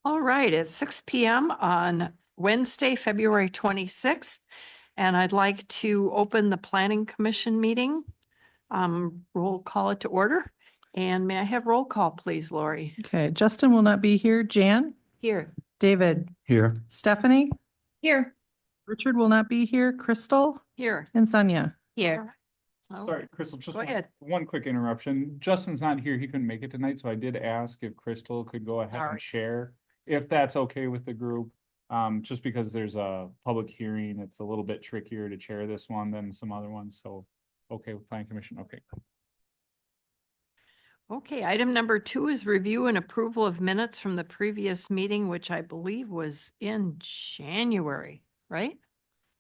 All right, it's 6 p.m. on Wednesday, February 26th, and I'd like to open the Planning Commission meeting. We'll call it to order. And may I have roll call, please, Lori? Okay, Justin will not be here. Jan? Here. David? Here. Stephanie? Here. Richard will not be here. Crystal? Here. And Sonia? Here. Oh, Sorry, Crystal, just Go ahead. one quick interruption. Justin's not here. He couldn't make it tonight, so I did ask if Crystal could go ahead Sorry. and share, if that's okay with the group. Just because there's a public hearing, it's a little bit trickier to chair this one than some other ones, so okay with Planning Commission, okay. Okay, item number 2 is review and approval of minutes from the previous meeting, which I believe was in January, right?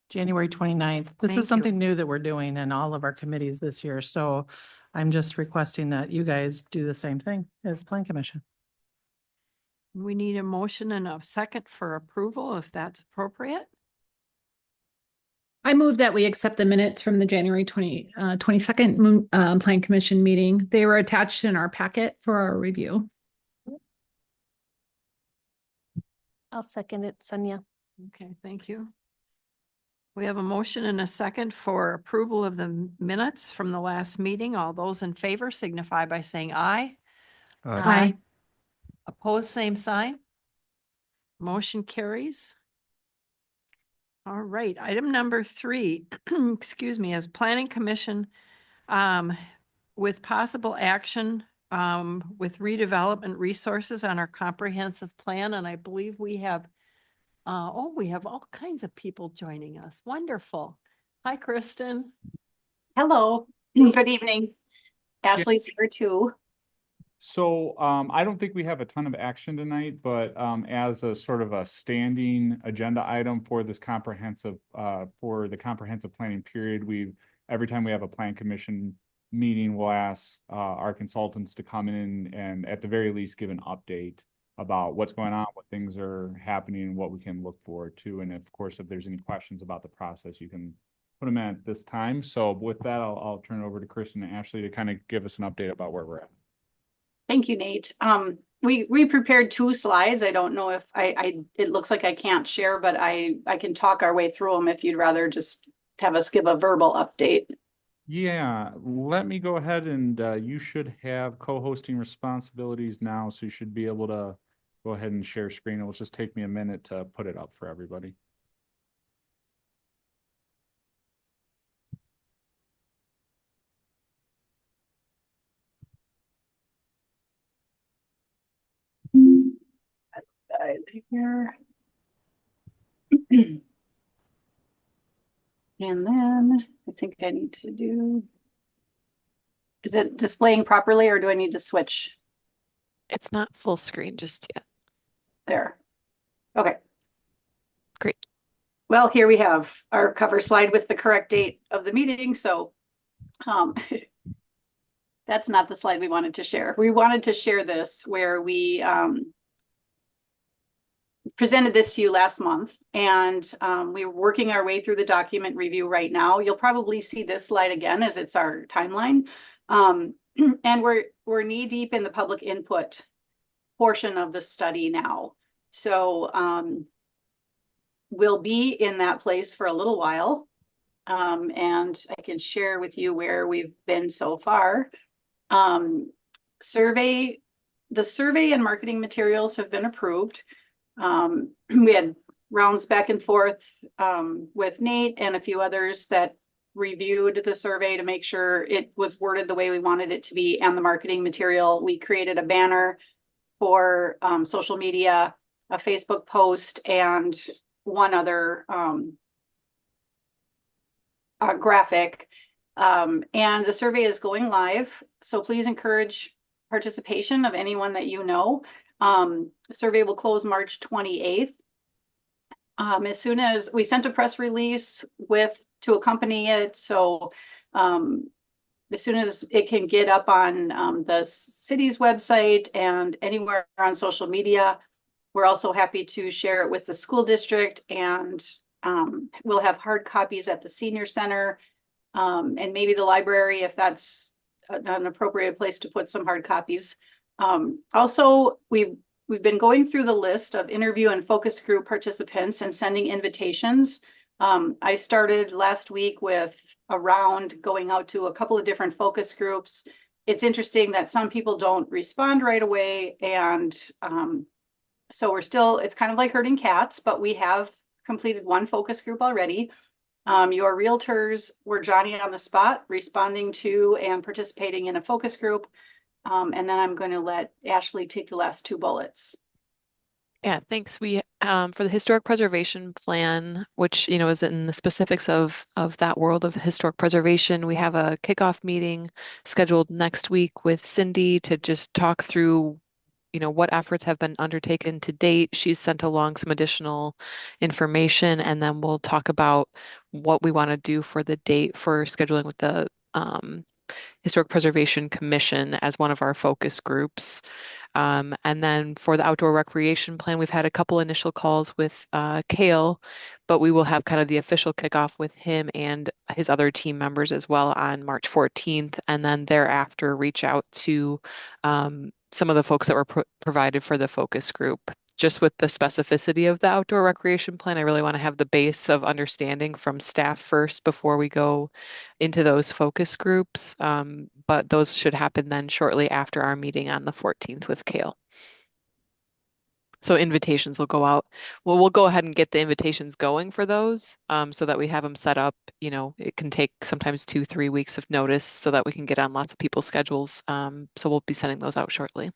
January 29th. This Thank you. is something new that we're doing in all of our committees this year. So I'm just requesting that you guys do the same thing as Plan Commission. We need a motion and a second for approval, if that's appropriate. I move that we accept the minutes from the January 22nd Plan Commission meeting. They were attached in our packet for our review. I'll second it, Sonia. Okay, thank you. We have a motion and a second for approval of the minutes from the last meeting. All those in favor signify by saying aye. Aye. Opposed, same sign. Motion carries. All right, item number 3, excuse me, is Planning Commission with possible action with redevelopment resources on our comprehensive plan. And I believe we have we have all kinds of people joining us. Wonderful. Hi, Kristen. Hello, good evening. Ashley's here too. So I don't think we have a ton of action tonight, but as a sort of a standing agenda item for this comprehensive for the comprehensive planning period, every time we have a plan commission meeting, we'll ask our consultants to come in and at the very least give an update about what's going on, what things are happening, what we can look forward to, and of course, if there's any questions about the process, you can put them in at this time. So with that, I'll turn it over to Kristen and Ashley to kind of give us an update about where we're at. Thank you, Nate. We prepared 2 slides. I don't know if it looks like I can't share, but I can talk our way through them if you'd rather just have us give a verbal update. Yeah, let me go ahead and you should have co-hosting responsibilities now, so you should be able to go ahead and share screen. It will just take me a minute to put it up for everybody. Here. And then I think I need to do, is it displaying properly or do I need to switch? It's not full screen just yet. There. Okay. Great. Well, here we have our cover slide with the correct date of the meeting. So that's not the slide we wanted to share. We wanted to share this where we presented this to you last month, and we're working our way through the document review right now. You'll probably see this slide again as it's our timeline. And we're knee deep in the public input portion of the study now. So we'll be in that place for a little while. And I can share with you where we've been so far. The survey and marketing materials have been approved. We had rounds back and forth with Nate and a few others that reviewed the survey to make sure it was worded the way we wanted it to be, and the marketing material. We created a banner for social media, a Facebook post, and one other graphic. And the survey is going live, so please encourage participation of anyone that you know. The survey will close March 28th. As soon as we sent a press release to accompany it, so as soon as it can get up on the city's website and anywhere on social media, we're also happy to share it with the school district, and we'll have hard copies at the senior center and maybe the library if that's an appropriate place to put some hard copies. Also, we we've been going through the list of interview and focus group participants and sending invitations. I started last week with a round going out to a couple of different focus groups. It's interesting that some people don't respond right away. And so we're still, it's kind of like herding cats, but we have completed one focus group already. Your realtors were Johnny on the spot, responding to and participating in a focus group. And then I'm going to let Ashley take the last two bullets. Yeah, thanks. We for the historic preservation plan, which is in the specifics of that world of historic preservation, we have a kickoff meeting scheduled next week with Cindy to just talk through what efforts have been undertaken to date. She's sent along some additional information, and then we'll talk about what we want to do for the date for scheduling with the Historic Preservation Commission as one of our focus groups. And then for the outdoor recreation plan, we've had a couple initial calls with Kale, but we will have kind of the official kickoff with him and his other team members as well on March 14th. And then thereafter, reach out to some of the folks that were provided for the focus group. Just with the specificity of the outdoor recreation plan, I really want to have the base of understanding from staff first before we go into those focus groups. But those should happen then shortly after our meeting on the 14th with Kale. So invitations will go out. Well, we'll go ahead and get the invitations going for those so that we have them set up. It can take sometimes 2-3 weeks of notice so that we can get on lots of people's schedules. So we'll be sending those out shortly.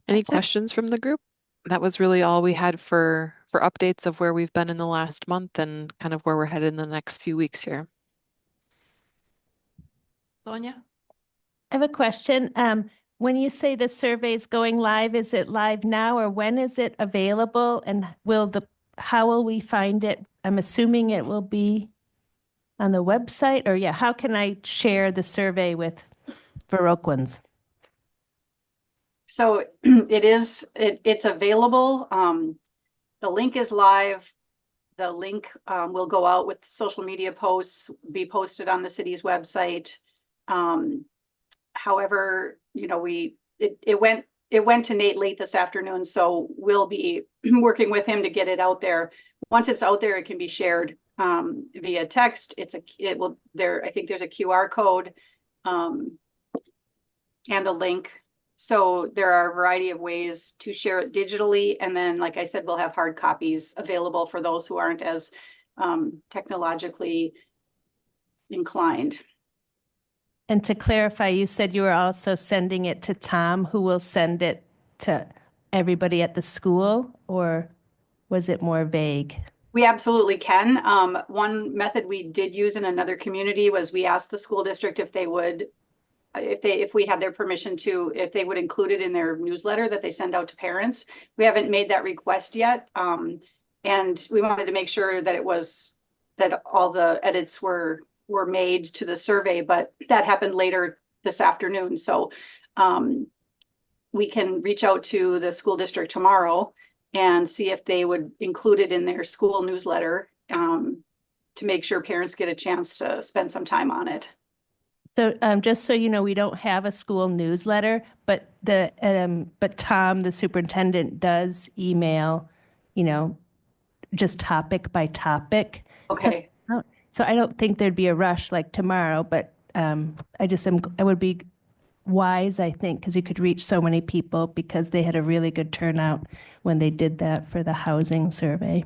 Any questions from the group? That was really all we had for updates of where we've been in the last month and kind of where we're headed in the next few weeks here. Sonia? I have a question. When you say the survey is going live, is it live now or when is it available? And how will we find it? I'm assuming it will be on the website, or how can I share the survey with Viroquans? So it's available. The link is live. The link will go out with social media posts, be posted on the city's website. However, it went to Nate late this afternoon, so we'll be working with him to get it out there. Once it's out there, it can be shared via text. I think there's a QR code and a link. So there are a variety of ways to share it digitally. And then, like I said, we'll have hard copies available for those who aren't as technologically inclined. And to clarify, you said you were also sending it to Tom, who will send it to everybody at the school, or was it more vague? We absolutely can. One method we did use in another community was we asked the school district if they would, if we had their permission to, if they would include it in their newsletter that they send out to parents. We haven't made that request yet. And we wanted to make sure that that all the edits were made to the survey, but that happened later this afternoon. So we can reach out to the school district tomorrow and see if they would include it in their school newsletter to make sure parents get a chance to spend some time on it. So just so you know, we don't have a school newsletter, but Tom, the superintendent, does email, just topic by topic. Okay. So I don't think there'd be a rush like tomorrow, but I would be wise, I think, because you could reach so many people because they had a really good turnout when they did that for the housing survey.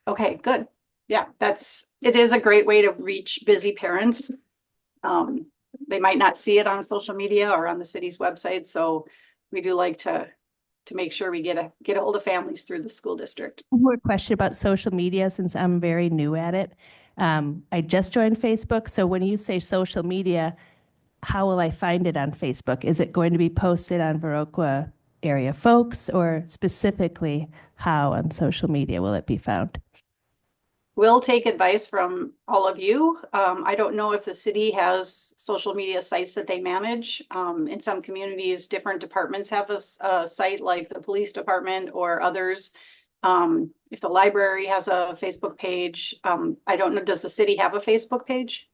Okay, good. Yeah, it is a great way to reach busy parents. They might not see it on social media or on the city's website. So we do like to make sure we get a hold of families through the school district. One more question about social media, since I'm very new at it. I just joined Facebook. So when you say social media, how will I find it on Facebook? Is it going to be posted on Viroqua area folks, or specifically how on social media will it be found? We'll take advice from all of you. I don't know if the city has social media sites that they manage. In some communities, different departments have a site, like the police department or others. If the library has a Facebook page, I don't know, does the city have a Facebook page?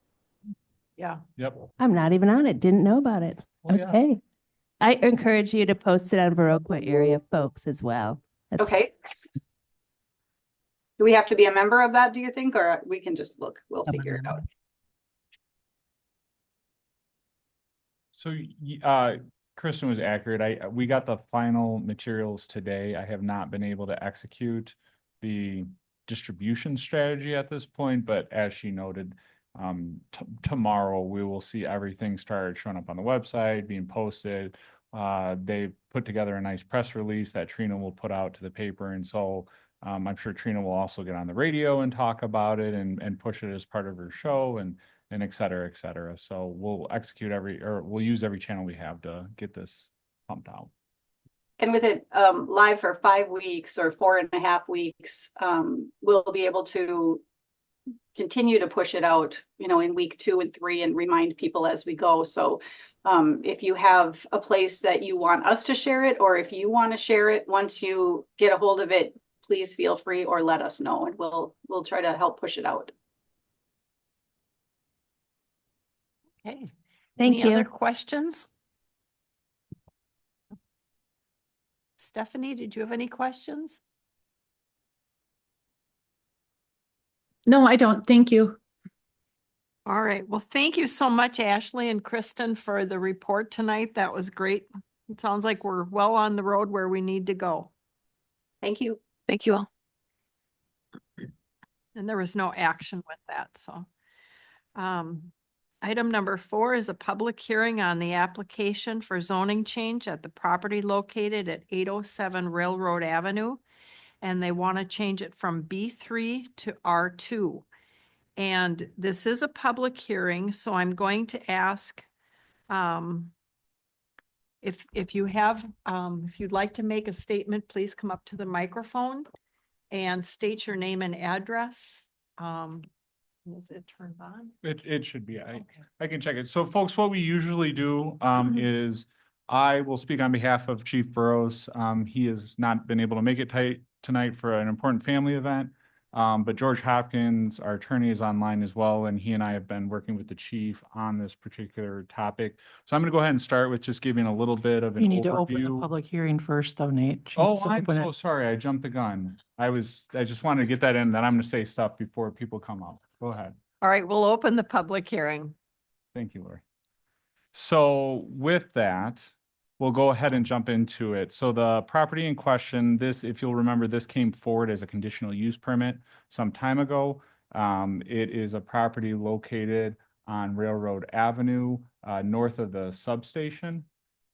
Yeah. Yep. I'm not even on it. Didn't know about it. Oh, yeah. Okay. I encourage you to post it on Viroqua area folks as well. That's Okay. Do we have to be a member of that, do you think, or we can just look, we'll I'm a figure it out. member. So, Kristen was accurate. We got the final materials today. I have not been able to execute the distribution strategy at this point, but as she noted, tomorrow we will see everything start showing up on the website, being posted. They put together a nice press release that Trina will put out to the paper. And so I'm sure Trina will also get on the radio and talk about it and push it as part of her show and et cetera, et cetera. So we'll execute we'll use every channel we have to get this pumped out. And with it live for 5 weeks or 4.5 weeks, we'll be able to continue to push it out, in week 2 and 3 and remind people as we go. So if you have a place that you want us to share it, or if you want to share it, once you get a hold of it, please feel free or let us know, and we'll try to help push it out. Okay. Thank Any other you. questions? Stephanie, did you have any questions? No, I don't. Thank you. All right. Well, thank you so much, Ashley and Kristen, for the report tonight. That was great. It sounds like we're well on the road where we need to go. Thank you. Thank you all. And there was no action with that, so. Item number 4 is a public hearing on the application for zoning change at the property located at 807 Railroad Avenue. And they want to change it from B3 to R2. And this is a public hearing, so I'm going to ask if you have, if you'd like to make a statement, please come up to the microphone and state your name and address. Is it turned on? It should be. Okay. I can check it. So folks, what we usually do is I will speak on behalf of Chief Burrows. He has not been able to make it tonight for an important family event. But George Hopkins, our attorney, is online as well, and he and I have been working with the chief on this particular topic. So I'm going to go ahead and start with just giving a little bit of an You need to open the overview. public hearing first though, Nate. She Oh, needs to I'm open so it. sorry. I jumped the gun. I just wanted to get that in, then I'm going to say stuff before people come up. Go ahead. All right, we'll open the public hearing. Thank you, Lori. So with that, we'll go ahead and jump into it. So the property in question, this, if you'll remember, this came forward as a conditional use permit some time ago. It is a property located on Railroad Avenue, north of the substation.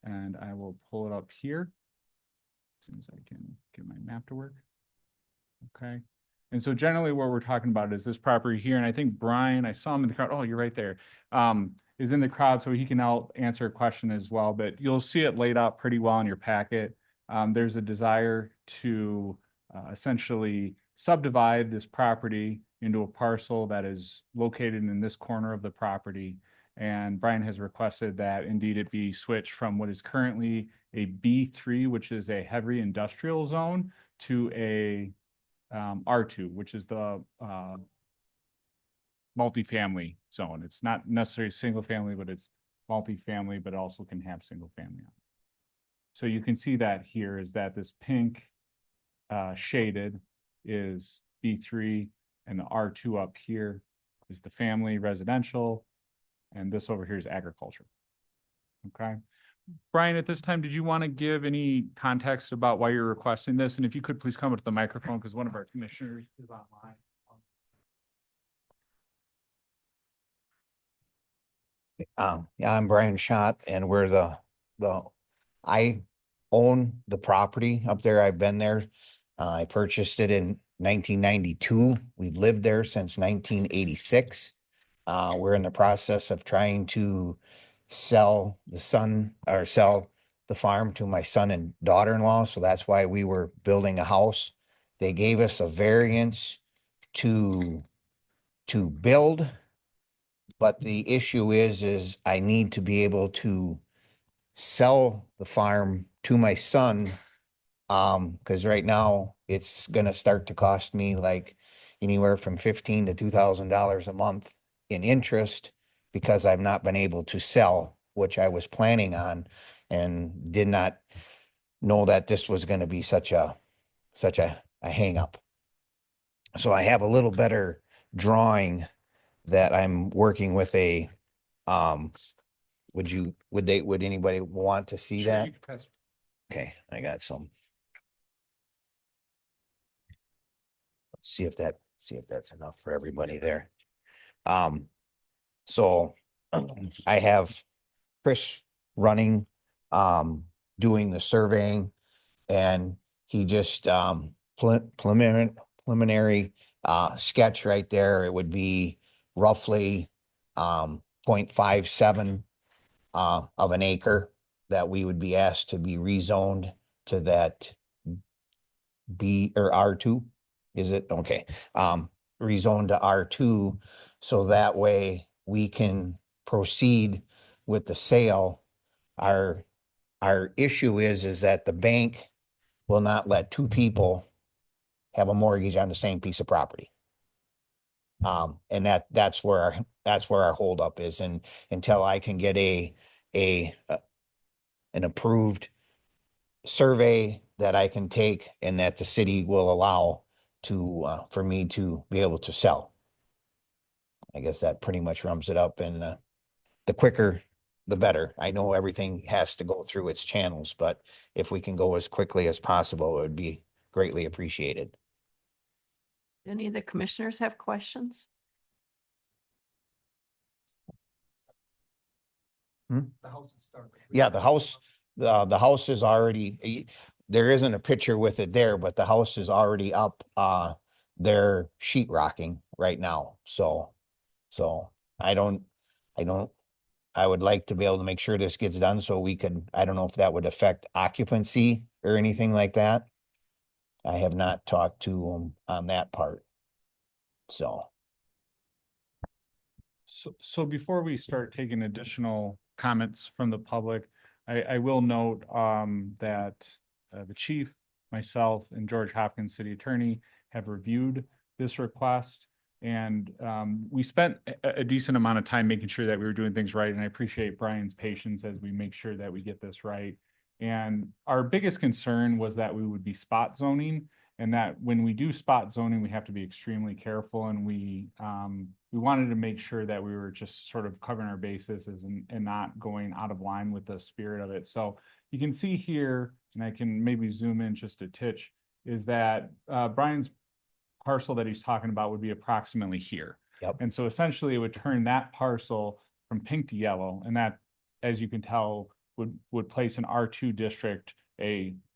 And I will pull it up here as soon as I can get my map to work. Okay. And so generally what we're talking about is this property here. And I think Brian, I saw him in the crowd. Oh, you're right there. Is in the crowd, so he can help answer a question as well, but you'll see it laid out pretty well in your packet. There's a desire to essentially subdivide this property into a parcel that is located in this corner of the property. And Brian has requested that indeed it be switched from what is currently a B3, which is a heavy industrial zone, to a R2, which is the multifamily zone. It's not necessarily single family, but it's multifamily, but also can have single family. So you can see that here is that this pink shaded is B3, and the R2 up here is the family residential, and this over here is agriculture. Okay. Brian, at this time, did you want to give any context about why you're requesting this? And if you could please come up to the microphone, because one of our commissioners is online. Yeah, I'm Brian Schott, and we're I own the property up there. I've been there. I purchased it in 1992. We've lived there since 1986. We're in the process of trying to sell the farm to my son and daughter-in-law. So that's why we were building a house. They gave us a variance to build. But the issue is I need to be able to sell the farm to my son. Because right now it's gonna start to cost me like anywhere from $1,500 to $2,000 a month in interest because I've not been able to sell, which I was planning on, and did not know that this was going to be such a hang up. So I have a little better drawing that I'm working with a, would anybody want to see that? Okay, I got some. Let's see if that's enough for everybody there. So I have Chris running, doing the surveying, and he just, preliminary sketch right there. It would be roughly 0.57 of an acre that we would be asked to be rezoned to that B or R2. Is it? Okay. Rezoned to R2, so that way we can proceed with the sale. Our issue is that the bank will not let two people have a mortgage on the same piece of property. And that's where our holdup is. And until I can get an approved survey that I can take and that the city will allow to, for me to be able to sell. I guess that pretty much sums it up, and the quicker, the better. I know everything has to go through its channels, but if we can go as quickly as possible, it would be greatly appreciated. Any of the commissioners have questions? Yeah, the house is already, there isn't a picture with it there, but the house is already up. They're sheet rocking right now. So I would like to be able to make sure this gets done so we could, I don't know if that would affect occupancy or anything like that. I have not talked to them on that part. So. So before we start taking additional comments from the public, I will note that the chief, myself, and George Hopkins, city attorney, have reviewed this request. And we spent a decent amount of time making sure that we were doing things right. And I appreciate Brian's patience as we make sure that we get this right. And our biggest concern was that we would be spot zoning, and that when we do spot zoning, we have to be extremely careful. And we wanted to make sure that we were just sort of covering our bases and not going out of line with the spirit of it. So you can see here, and I can maybe zoom in just a titch, is that Brian's parcel that he's talking about would be approximately here. Yep. And so essentially it would turn that parcel from pink to yellow. And that, as you can tell, would place an R2 district,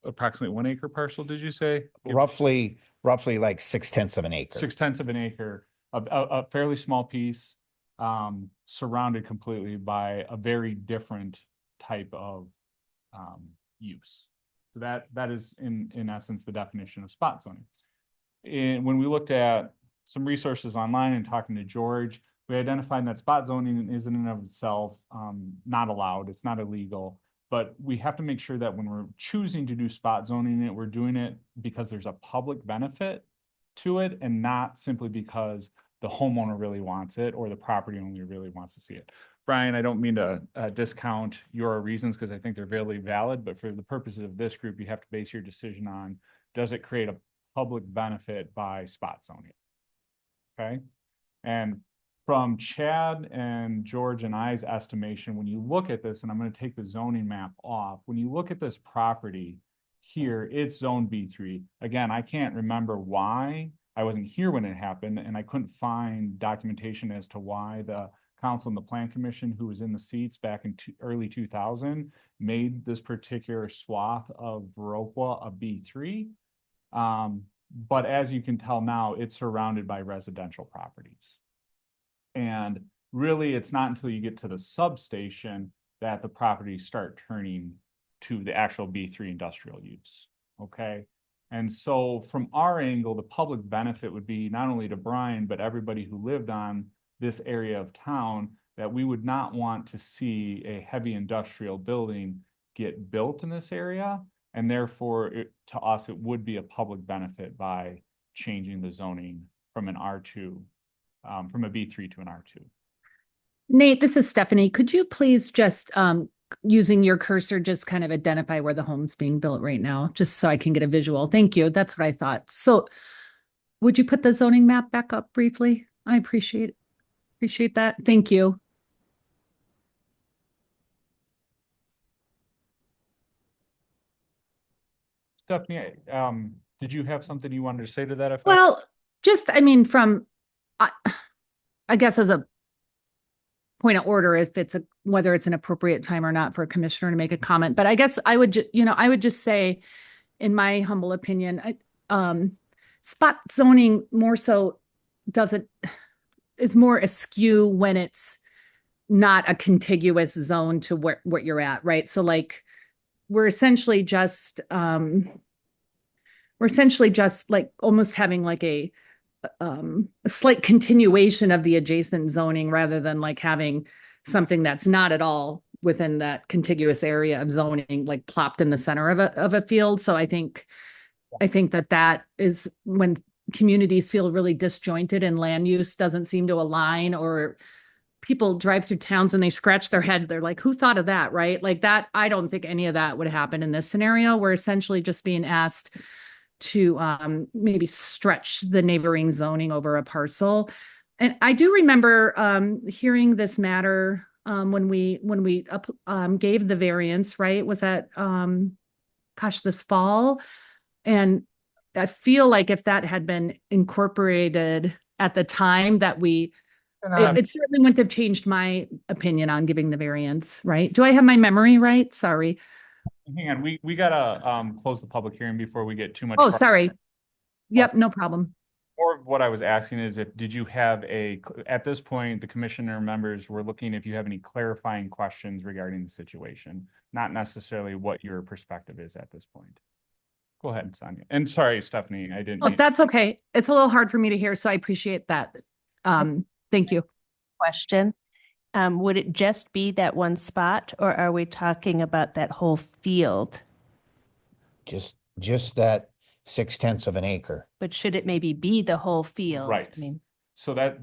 approximately 1 acre parcel, did you say? Roughly like 6/10 of an acre. 6/10 of an acre, a fairly small piece, surrounded completely by a very different type of use. So that is in essence the definition of spot zoning. And when we looked at some resources online and talking to George, we identified that spot zoning is in and of itself not allowed. It's not illegal, but we have to make sure that when we're choosing to do spot zoning, we're doing it because there's a public benefit to it, and not simply because the homeowner really wants it or the property owner really wants to see it. Brian, I don't mean to discount your reasons, because I think they're very valid, but for the purposes of this group, you have to base your decision on, does it create a public benefit by spot zoning? Okay. And from Chad and George and I's estimation, when you look at this, and I'm going to take the zoning map off, when you look at this property here, it's zone B3. Again, I can't remember why. I wasn't here when it happened, and I couldn't find documentation as to why the council and the plan commission, who was in the seats back in early 2000, made this particular swath of Viroqua a B3. But as you can tell now, it's surrounded by residential properties. And really, it's not until you get to the substation that the properties start turning to the actual B3 industrial use. Okay. And so from our angle, the public benefit would be not only to Brian, but everybody who lived on this area of town, that we would not want to see a heavy industrial building get built in this area. And therefore, to us, it would be a public benefit by changing the zoning from an R2, from a B3 to an R2. Nate, this is Stephanie. Could you please just, using your cursor, just kind of identify where the home's being built right now, just so I can get a visual? Thank you. That's what I thought. So would you put the zoning map back up briefly? I appreciate that. Thank you. Stephanie, did you have something you wanted to say to that effect? Well, just, I mean, I guess as a point of order, if it's whether it's an appropriate time or not for a commissioner to make a comment, but I guess I would, I would just say, in my humble opinion, spot zoning more so is more askew when it's not a contiguous zone to what you're at, right? So like, we're essentially just like almost having like a slight continuation of the adjacent zoning rather than like having something that's not at all within that contiguous area of zoning, like plopped in the center of a field. So I think that is when communities feel really disjointed and land use doesn't seem to align, or people drive through towns and they scratch their head. They're like, who thought of that? Right? Like that. I don't think any of that would happen in this scenario. We're essentially just being asked to maybe stretch the neighboring zoning over a parcel. And I do remember hearing this matter when we gave the variance, right? Was that this fall? And I feel like if that had been incorporated at the time that it certainly wouldn't have changed my opinion on giving the variance, right? Do I have my memory right? Sorry. Hang on, we gotta close the public hearing before we get too much. Oh, sorry. Yep, no problem. More of what I was asking is did you have at this point, the commissioner members were looking if you have any clarifying questions regarding the situation, not necessarily what your perspective is at this point. Go ahead, Sonia. And sorry, Stephanie, I didn't. Oh, that's okay. It's a little hard for me to hear, so I appreciate that. Thank you. Question. Would it just be that one spot, or are we talking about that whole field? Just that 0.6 of an acre. But should it maybe be the whole field? Right. I mean, So that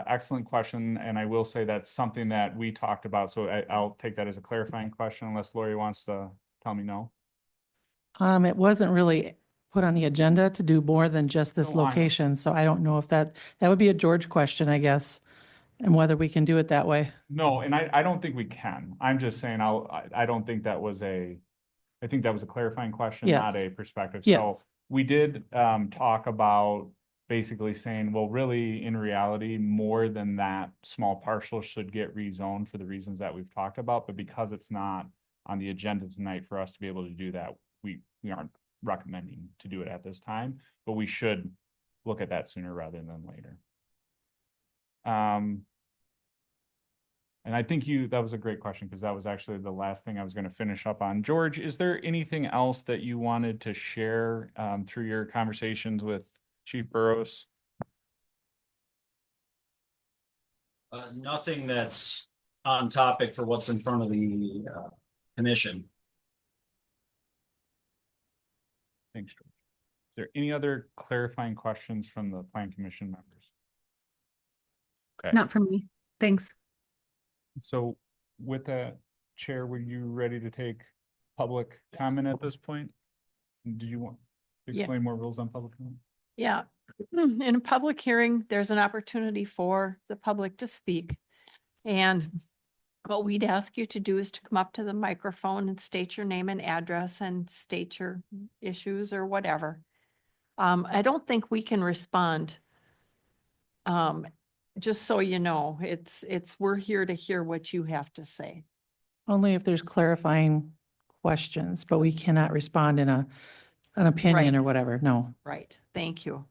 excellent question, and I will say that's something that we talked about. So I'll take that as a clarifying question, unless Lori wants to tell me no. It wasn't really put on the agenda to do more than just this No, I know. location, so I don't know if that would be a George question, I guess, and whether we can do it that way. No, and I don't think we can. I'm just saying I don't think that was I think that was a clarifying question, Yes. not a perspective. Yes. So we did talk about basically saying, well, really, in reality, more than that small parcel should get rezoned for the reasons that we've talked about. But because it's not on the agenda tonight for us to be able to do that, we aren't recommending to do it at this time, but we should look at that sooner rather than later. And I think that was a great question, because that was actually the last thing I was going to finish up on. George, is there anything else that you wanted to share through your conversations with Chief Burrows? Nothing that's on topic for what's in front of the commission. Thanks, George. Is there any other clarifying questions from the Plan Commission members? Okay. Not for me. Thanks. So with that, Chair, were you ready to take public comment at this point? Do you want to Yeah. explain more rules on public comment? Yeah, in a public hearing, there's an opportunity for the public to speak. And what we'd ask you to do is to come up to the microphone and state your name and address and state your issues or whatever. I don't think we can respond. Just so you know, we're here to hear what you have to say. Only if there's clarifying questions, but we cannot respond in an opinion Right. or whatever, no. Right, thank you.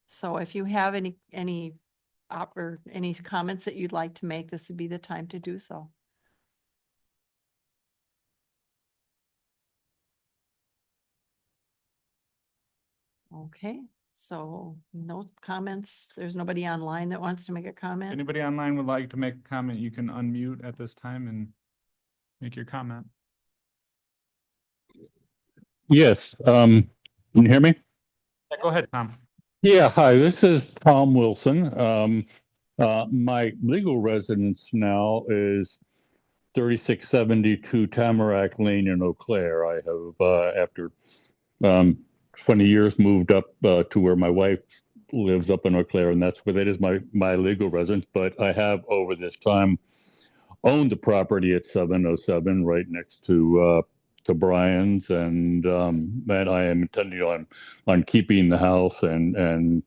So if you have any comments that you'd like to make, this would be the time to do so. Okay, so no comments. There's nobody online that wants to make a comment. Anybody online would like to make a comment, you can unmute at this time and make your comment. Yes, can you hear me? Yeah, go ahead, Tom. Yeah, hi, this is Tom Wilson. My legal residence now is 3672 Tamarack Lane in Eau Claire. I have, after 20 years, moved up to where my wife lives up in Eau Claire, and that's where that is my legal residence. But I have over this time owned the property at 707 right next to Brian's, and I am intending on keeping the house and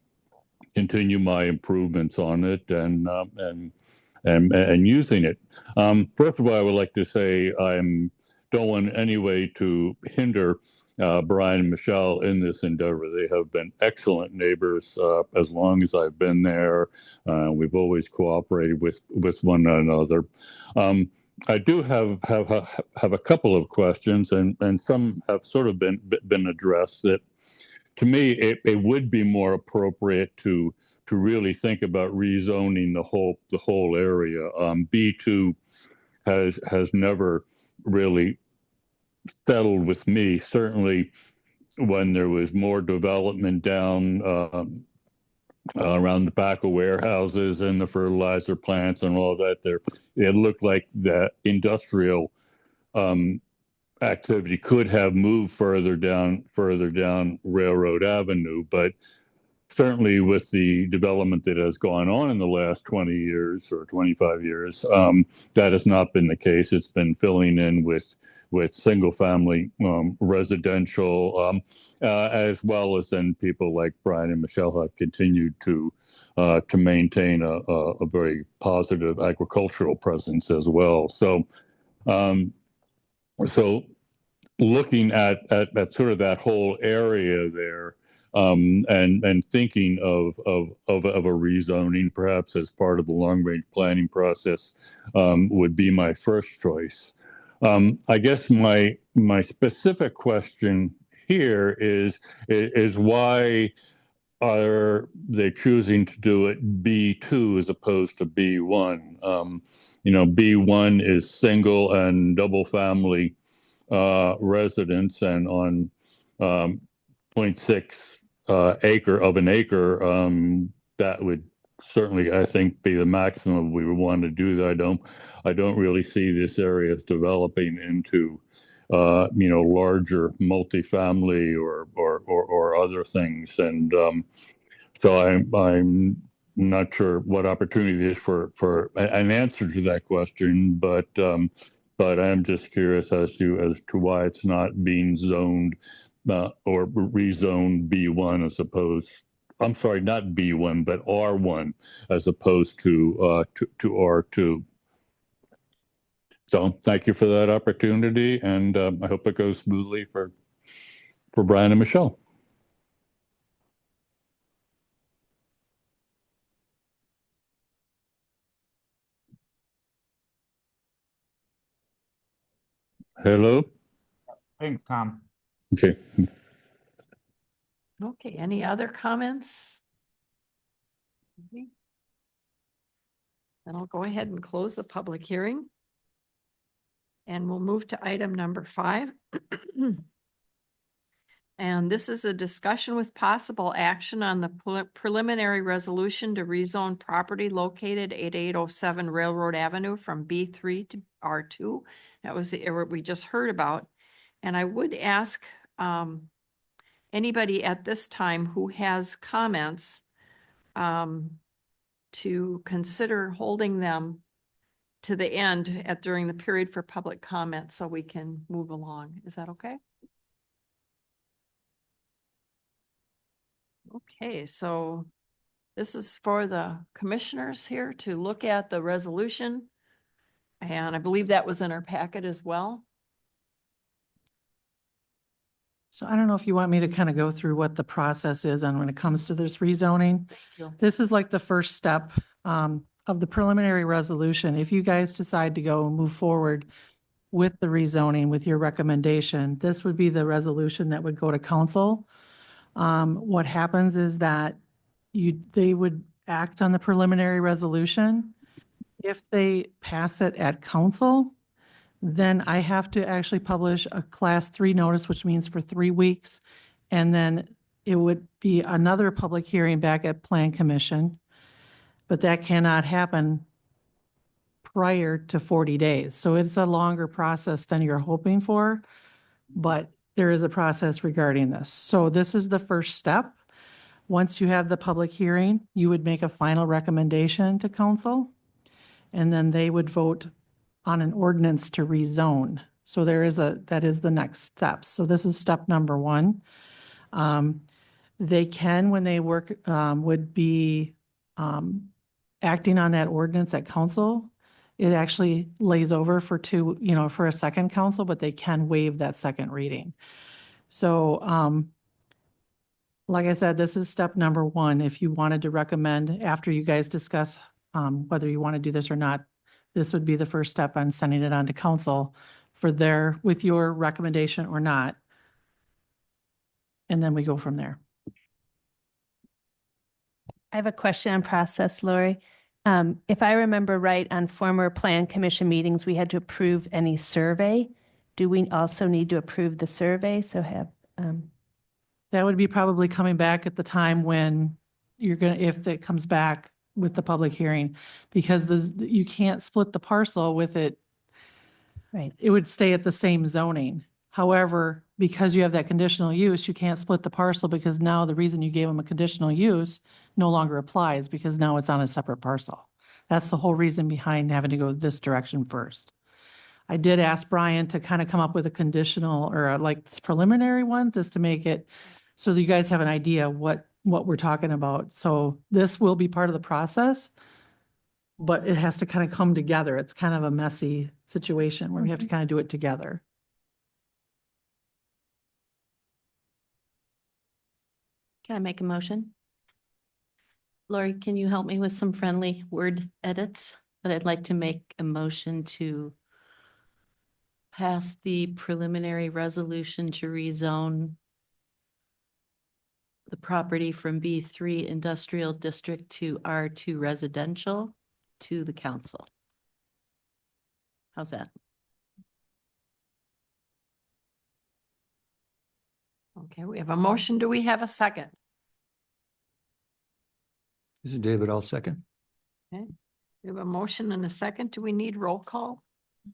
continue my improvements on it and using it. First of all, I would like to say don't want in any way to hinder Brian and Michelle in this endeavor. They have been excellent neighbors as long as I've been there. We've always cooperated with one another. I do have a couple of questions, and some have sort of been addressed. That to me, it would be more appropriate to really think about rezoning the whole area. B2 has never really settled with me. Certainly, when there was more development down around the back of warehouses and the fertilizer plants and all that, it looked like that industrial activity could have moved further down Railroad Avenue, but certainly with the development that has gone on in the last 20 years or 25 years, that has not been the case. It's been filling in with single family residential, as well as then people like Brian and Michelle have continued to maintain a very positive agricultural presence as well. So looking at sort of that whole area there, and thinking of a rezoning, perhaps as part of the long range planning process, would be my first choice. I guess my specific question here is why are they choosing to do it B2 as opposed to B1? B1 is single and double family residence, and on 0.6 acre of an acre, that would certainly, I think, be the maximum we would want to do that. I don't really see this area as developing into larger multifamily or other things, and so I'm not sure what opportunity there is for an answer to that question, but I'm just curious as to why it's not being zoned or rezoned B1 as opposed. I'm sorry, not B1, but R1 as opposed to R2. So thank you for that opportunity, and I hope it goes smoothly for Brian and Michelle. Hello? Thanks, Tom. Okay. Okay, any other comments? Okay. Then I'll go ahead and close the public hearing. And we'll move to item number 5. And this is a discussion with possible action on the preliminary resolution to rezone property located at 8807 Railroad Avenue from B3 to R2. That was the area we just heard about. And I would ask anybody at this time who has comments to consider holding them to the end during the period for public comment so we can move along. Is that okay? Okay, so this is for the commissioners here to look at the resolution. And I believe that was in our packet as well. So I don't know if you want me to kind of go through what the process is on when it comes to this rezoning. This is like the first step of the preliminary resolution. If you guys decide to go and move forward with the rezoning with your recommendation, this would be the resolution that would go to council. What happens is that they would act on the preliminary resolution. If they pass it at council, then I have to actually publish a class 3 notice, which means for 3 weeks. And then it would be another public hearing back at Plan Commission. but that cannot happen prior to 40 days. So it's a longer process than you're hoping for, but there is a process regarding this. So this is the first step. Once you have the public hearing, you would make a final recommendation to council, and then they would vote on an ordinance to rezone. So that is the next step. So this is step number one. They can, when they work, would be acting on that ordinance at council. It actually lays over for for a second council, but they can waive that second reading. So, like I said, this is step number one. If you wanted to recommend after you guys discuss whether you want to do this or not, this would be the first step on sending it on to council with your recommendation or not. And then we go from there. I have a question on process, Lori. If I remember right, on former plan commission meetings, we had to approve any survey. Do we also need to approve the survey? That would be probably coming back at the time when if it comes back with the public hearing, because you can't split the parcel with it. Right. It would stay at the same zoning. However, because you have that conditional use, you can't split the parcel because now the reason you gave them a conditional use no longer applies because now it's on a separate parcel. That's the whole reason behind having to go this direction first. I did ask Brian to kind of come up with a conditional or like this preliminary one just to make it so that you guys have an idea what we're talking about. So this will be part of the process, but it has to kind of come together. It's kind of a messy situation where we have to kind of do it together. Can I make a motion? Lori, can you help me with some friendly word edits? But I'd like to make a motion to pass the preliminary resolution to rezone the property from B3 Industrial District to R2 Residential to the council. How's that? Okay, we have a motion. Do we have a second? This is David, I'll second. Okay, we have a motion and a second. Do we need roll call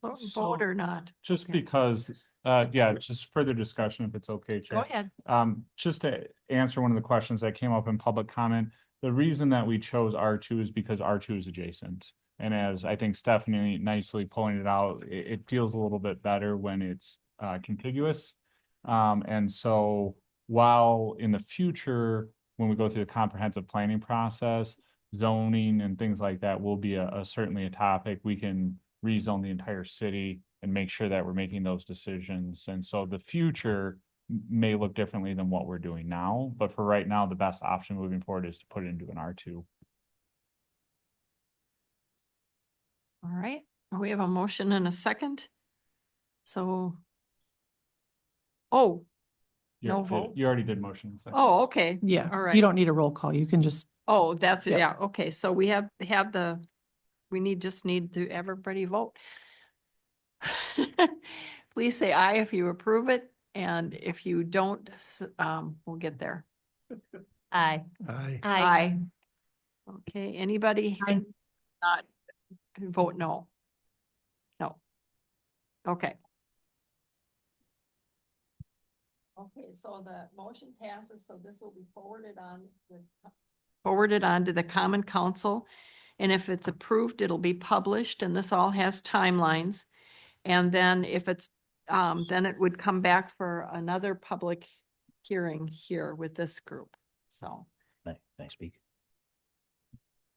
vote or not? Just Okay. because, just further discussion if it's okay, Go Chair. ahead. Just to answer one of the questions that came up in public comment, the reason that we chose R2 is because R2 is adjacent. And as I think Stephanie nicely pointed out, it feels a little bit better when it's contiguous. And so while in the future, when we go through the comprehensive planning process, zoning and things like that will be certainly a topic, we can rezone the entire city and make sure that we're making those decisions. And so the future may look differently than what we're doing now, but for right now, the best option moving forward is to put it into an R2. All right, we have a motion and a second. So, no vote. You already did motion. So. Oh, okay. Yeah. All right. You don't need a roll call. You can just, Oh, that's it. Yep. Yeah. Okay. So we just need to everybody vote. Please say aye if you approve it. And if you don't, we'll get there. Aye. Aye. Aye. Okay. Anybody Aye. not vote no? No. Okay. Okay, so the motion passes, so this will be forwarded on to the Common Council. And if it's approved, it'll be published, and this all has timelines. And then if it's, then it would come back for another public hearing here with this group, so. Can I speak?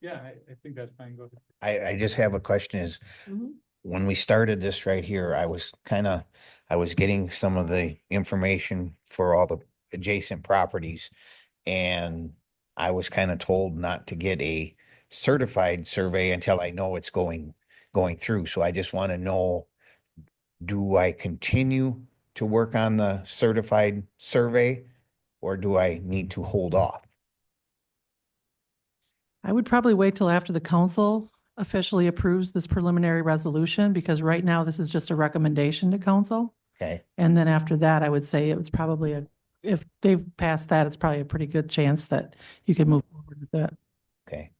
Yeah, I think that's fine. Go ahead. I just have a question is, Mhm. when we started this right here, I was getting some of the information for all the adjacent properties. And I was kind of told not to get a certified survey until I know it's going through. So I just want to know, do I continue to work on the certified survey or do I need to hold off? I would probably wait till after the council officially approves this preliminary resolution, because right now this is just a recommendation to council. Okay. And then after that, I would say it was probably if they've passed that, it's probably a pretty good chance that you could move forward with that. Okay.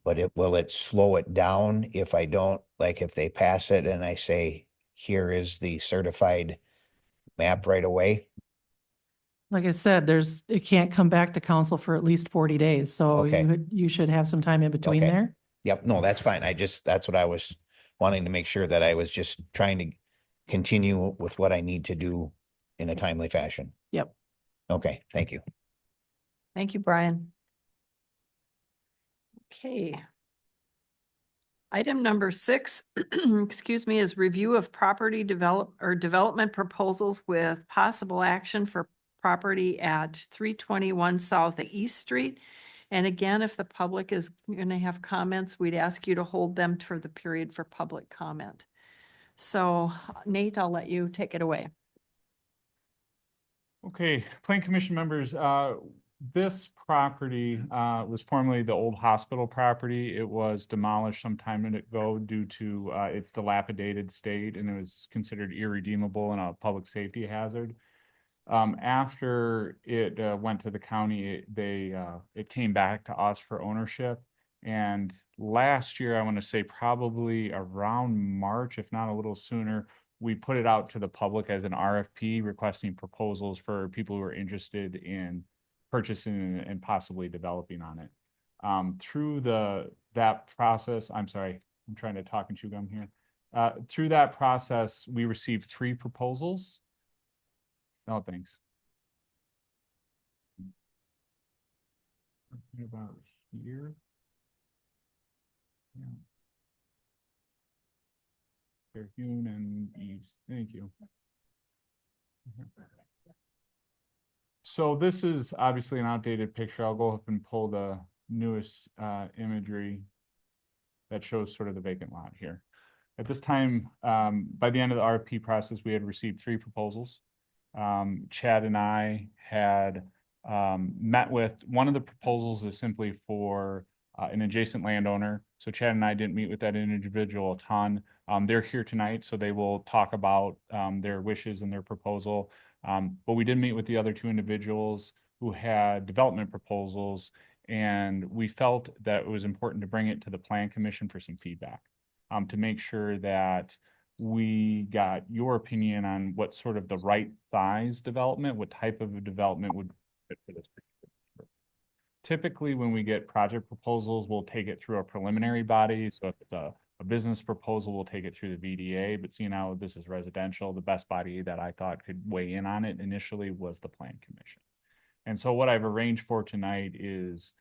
But will it slow it down if I don't, like if they pass it and I say, here is the certified map right away? Like I said, it can't come back to council for at least 40 days. So Okay. you should have some time in between Okay. there. Yep, no, that's fine. That's what I was wanting to make sure that I was just trying to continue with what I need to do in a timely fashion. Yep. Okay, thank you. Thank you, Brian. Okay. Item number 6, excuse me, is review of property development proposals with possible action for property at 321 South East Street. And again, if the public is going to have comments, we'd ask you to hold them for the period for public comment. So Nate, I'll let you take it away. Okay, Plan Commission members, this property was formerly the old hospital property. It was demolished some time ago due to its dilapidated state, and it was considered irredeemable and a public safety hazard. After it went to the county, it came back to us for ownership. And last year, I want to say probably around March, if not a little sooner, we put it out to the public as an RFP requesting proposals for people who are interested in purchasing and possibly developing on it. Through that process, I'm sorry, I'm trying to talk and chew gum here. Through that process, we received 3 proposals. No, thanks. About here. Yeah. Fairfield and East. Thank you. So this is obviously an outdated picture. I'll go up and pull the newest imagery that shows sort of the vacant lot here. At this time, by the end of the RFP process, we had received 3 proposals. Chad and I had met with, one of the proposals is simply for an adjacent landowner. So Chad and I didn't meet with that individual a ton. They're here tonight, so they will talk about their wishes and their proposal. But we did meet with the other 2 individuals who had development proposals, and we felt that it was important to bring it to the Plan Commission for some feedback, to make sure that we got your opinion on what sort of the right size development, what type of a development would fit for this particular. Typically, when we get project proposals, we'll take it through a preliminary body. So if it's a business proposal, we'll take it through the VDA, but seeing how this is residential, the best body that I thought could weigh in on it initially was the Plan Commission. And so what I've arranged for tonight is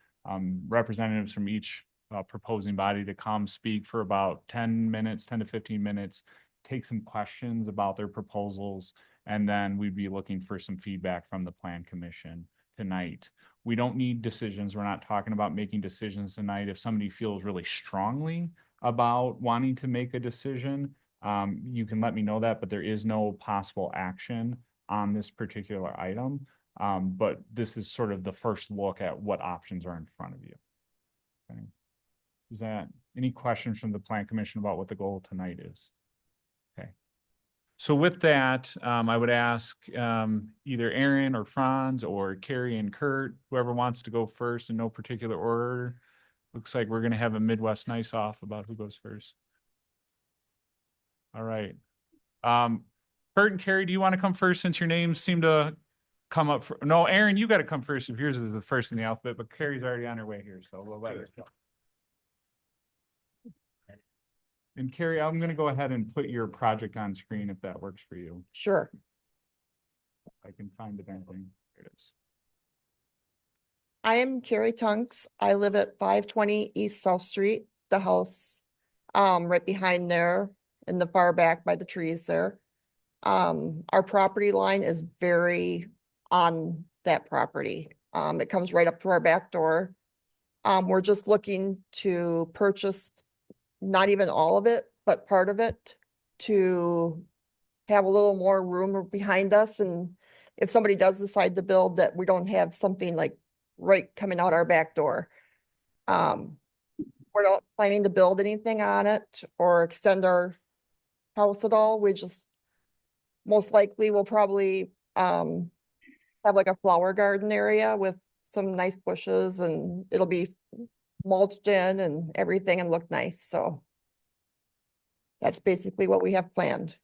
representatives from each proposing body to come speak for about 10 to 15 minutes, take some questions about their proposals, and then we'd be looking for some feedback from the Plan Commission tonight. We don't need decisions. We're not talking about making decisions tonight. If somebody feels really strongly about wanting to make a decision, you can let me know that, but there is no possible action on this particular item. But this is sort of the first look at what options are in front of you. Okay. Is that any questions from the Plan Commission about what the goal tonight is? Okay. So with that, I would ask either Aaron or Franz or Carrie and Kurt, whoever wants to go first in no particular order. Looks like we're going to have a Midwest nice off about who goes first. All right. Kurt and Carrie, do you want to come first since your names seem to come up for, no, Aaron, you got to come first if yours is the first in the alphabet, but Carrie's already on her way here, so we'll let her go. And Carrie, I'm going to go ahead and put your project on screen if that works for you. Sure. I can find the damn thing. There it is. I am Carrie Tunks. I live at 520 East South Street, the house right behind there in the far back by the trees there. Our property line is very on that property. It comes right up to our back door. We're just looking to purchase not even all of it, but part of it to have a little more room behind us. And if somebody does decide to build, that we don't have something like right coming out our back door. We're not planning to build anything on it or extend our house at all. We just most likely will probably have like a flower garden area with some nice bushes, and it'll be mulched in and everything and looked nice, so. That's basically what we have planned.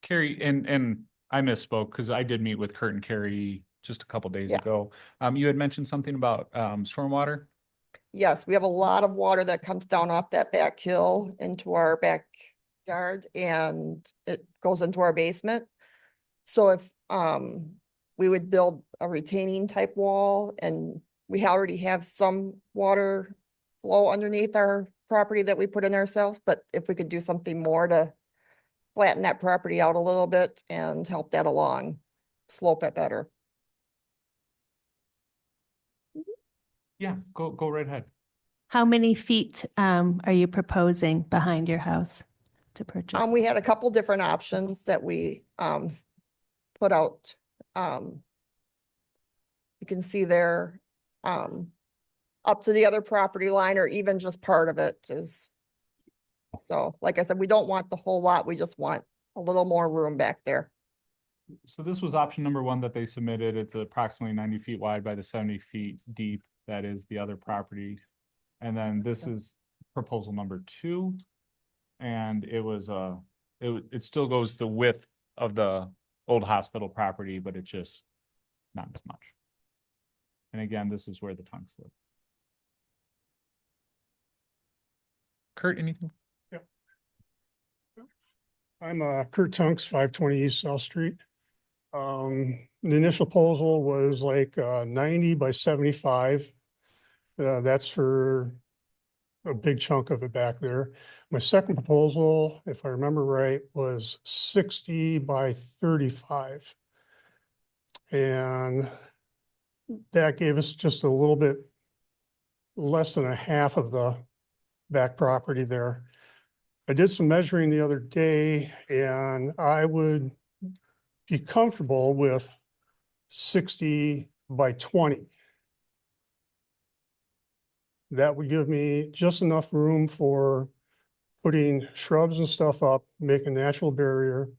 Carrie, and I misspoke because I did meet with Kurt and Carrie just a couple days Yeah. ago. You had mentioned something about stormwater. Yes, we have a lot of water that comes down off that back hill into our backyard and it goes into our basement. So if, we would build a retaining type wall and we already have some water flow underneath our property that we put in ourselves, but if we could do something more to flatten that property out a little bit and help that along, slope it better. Yeah, go right ahead. How many feet are you proposing behind your house to purchase? We had a couple different options that we put out. You can see there, up to the other property line or even just part of it is. So like I said, we don't want the whole lot. We just want a little more room back there. So this was option number one that they submitted. It's approximately 90 feet wide by the 70 feet deep. That is the other property. And then this is proposal number two. And it was it still goes the width of the old hospital property, but it's just not as much. And again, this is where the Tunks live. Kurt, anything? I'm Kurt Tunks, 520 East South Street. The initial proposal was like 90 by 75. That's for a big chunk of it back there. My second proposal, if I remember right, was 60 by 35. And that gave us just a little bit less than a half of the back property there. I did some measuring the other day and I would be comfortable with 60 by 20. That would give me just enough room for putting shrubs and stuff up, make a natural barrier,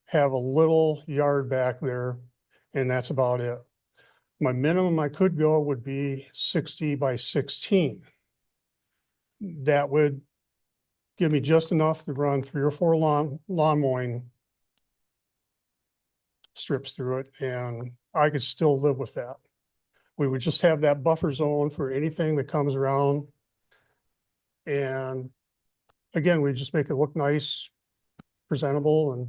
have a little yard back there, and that's about it. My minimum I could go would be 60 by 16. That would give me just enough to run 3 or 4 lawn mowing strips through it, and I could still live with that. We would just have that buffer zone for anything that comes around. And again, we just make it look nice, presentable, and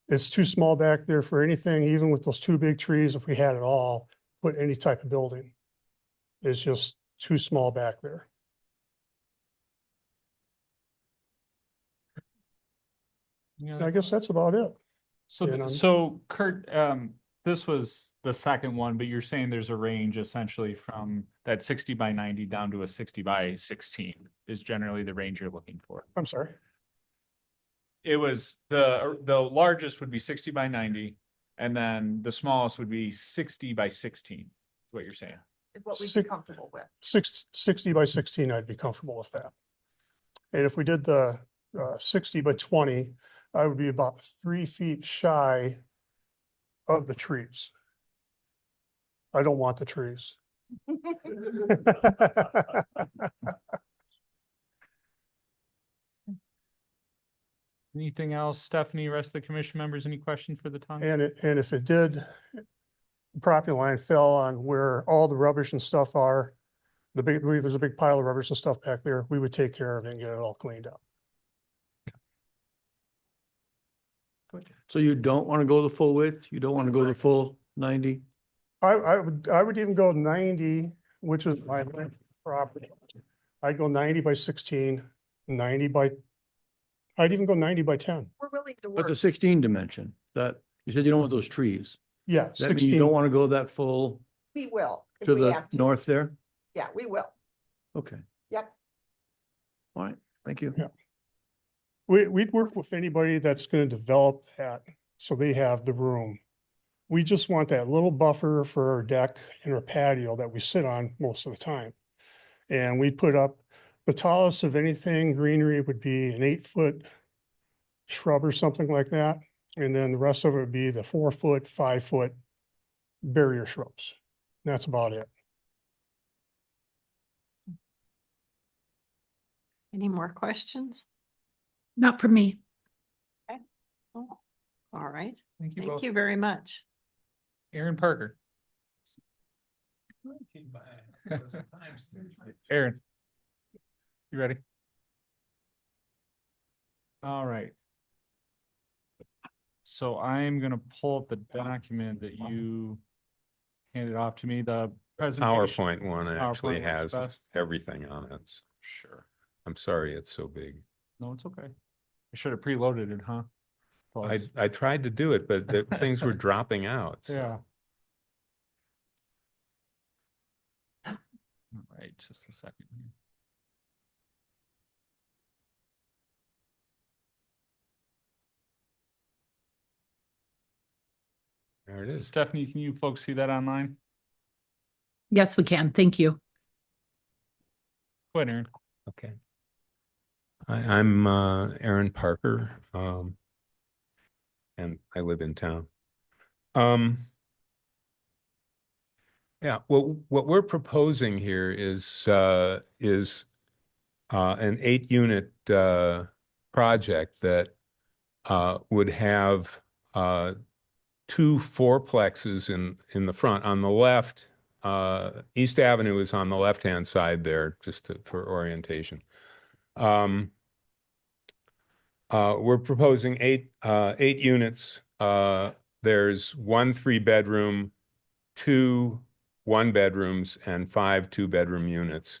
it's too small back there for anything, even with those 2 big trees, if we had it all, put any type of building. It's just too small back there. I guess that's about it. So, And, so Kurt, this was the second one, but you're saying there's a range essentially from that 60 by 90 down to a 60 by 16 is generally the range you're looking for. I'm sorry. It was the largest would be 60 by 90, and then the smallest would be 60 by 16, is what you're saying. What we'd be comfortable with. 60 by 16, I'd be comfortable with that. And if we did the 60 by 20, I would be about 3 feet shy of the trees. I don't want the trees. Anything else, Stephanie, rest of the commission members, any questions for the Tunks? And if it did, the property line fell on where all the rubbish and stuff are, there's a big pile of rubbish and stuff back there, we would take care of it and get it all cleaned up. So you don't want to go the full width? You don't want to go the full 90? I would even go 90, which is my length property. I'd go 90 by 16, 90 by, I'd even go 90 by 10. We're willing to But work. the 16 dimension, that, you said you don't want those trees. Yeah, That means 16. you don't want to go that full We will, if to we the have to. north there? Yeah, we will. Okay, Yep. all right, thank you. Yeah. We'd work with anybody that's going to develop that, so they have the room. We just want that little buffer for our deck and our patio that we sit on most of the time. And we put up, the tallest of anything greenery would be an 8-foot shrub or something like that. And then the rest of it would be the 4-foot, 5-foot barrier shrubs. That's about it. Any more questions? Not for me. Oh, all right. Thank you Thank both. you very much. Aaron Parker. Aaron. You ready? All right. So I'm gonna pull up the document that you handed off to me, the presentation. PowerPoint one actually PowerPoint works has best. everything on it. Sure. I'm sorry it's so big. No, it's okay. I should have preloaded it, huh? I tried to do it, but things were dropping out. so- Yeah. All right, just a second here. There it is. Stephanie, can you folks see that online? Yes, we can. Thank you. Go ahead, Aaron. Okay. I'm Aaron Parker, and I live in town. Yeah, what we're proposing here is an 8-unit project that would have 2 fourplexes in the front. On the left, East Avenue is on the left-hand side there, just for orientation. We're proposing 8 units. There's 1 3-bedroom, 2 1-bedrooms, and 5 2-bedroom units.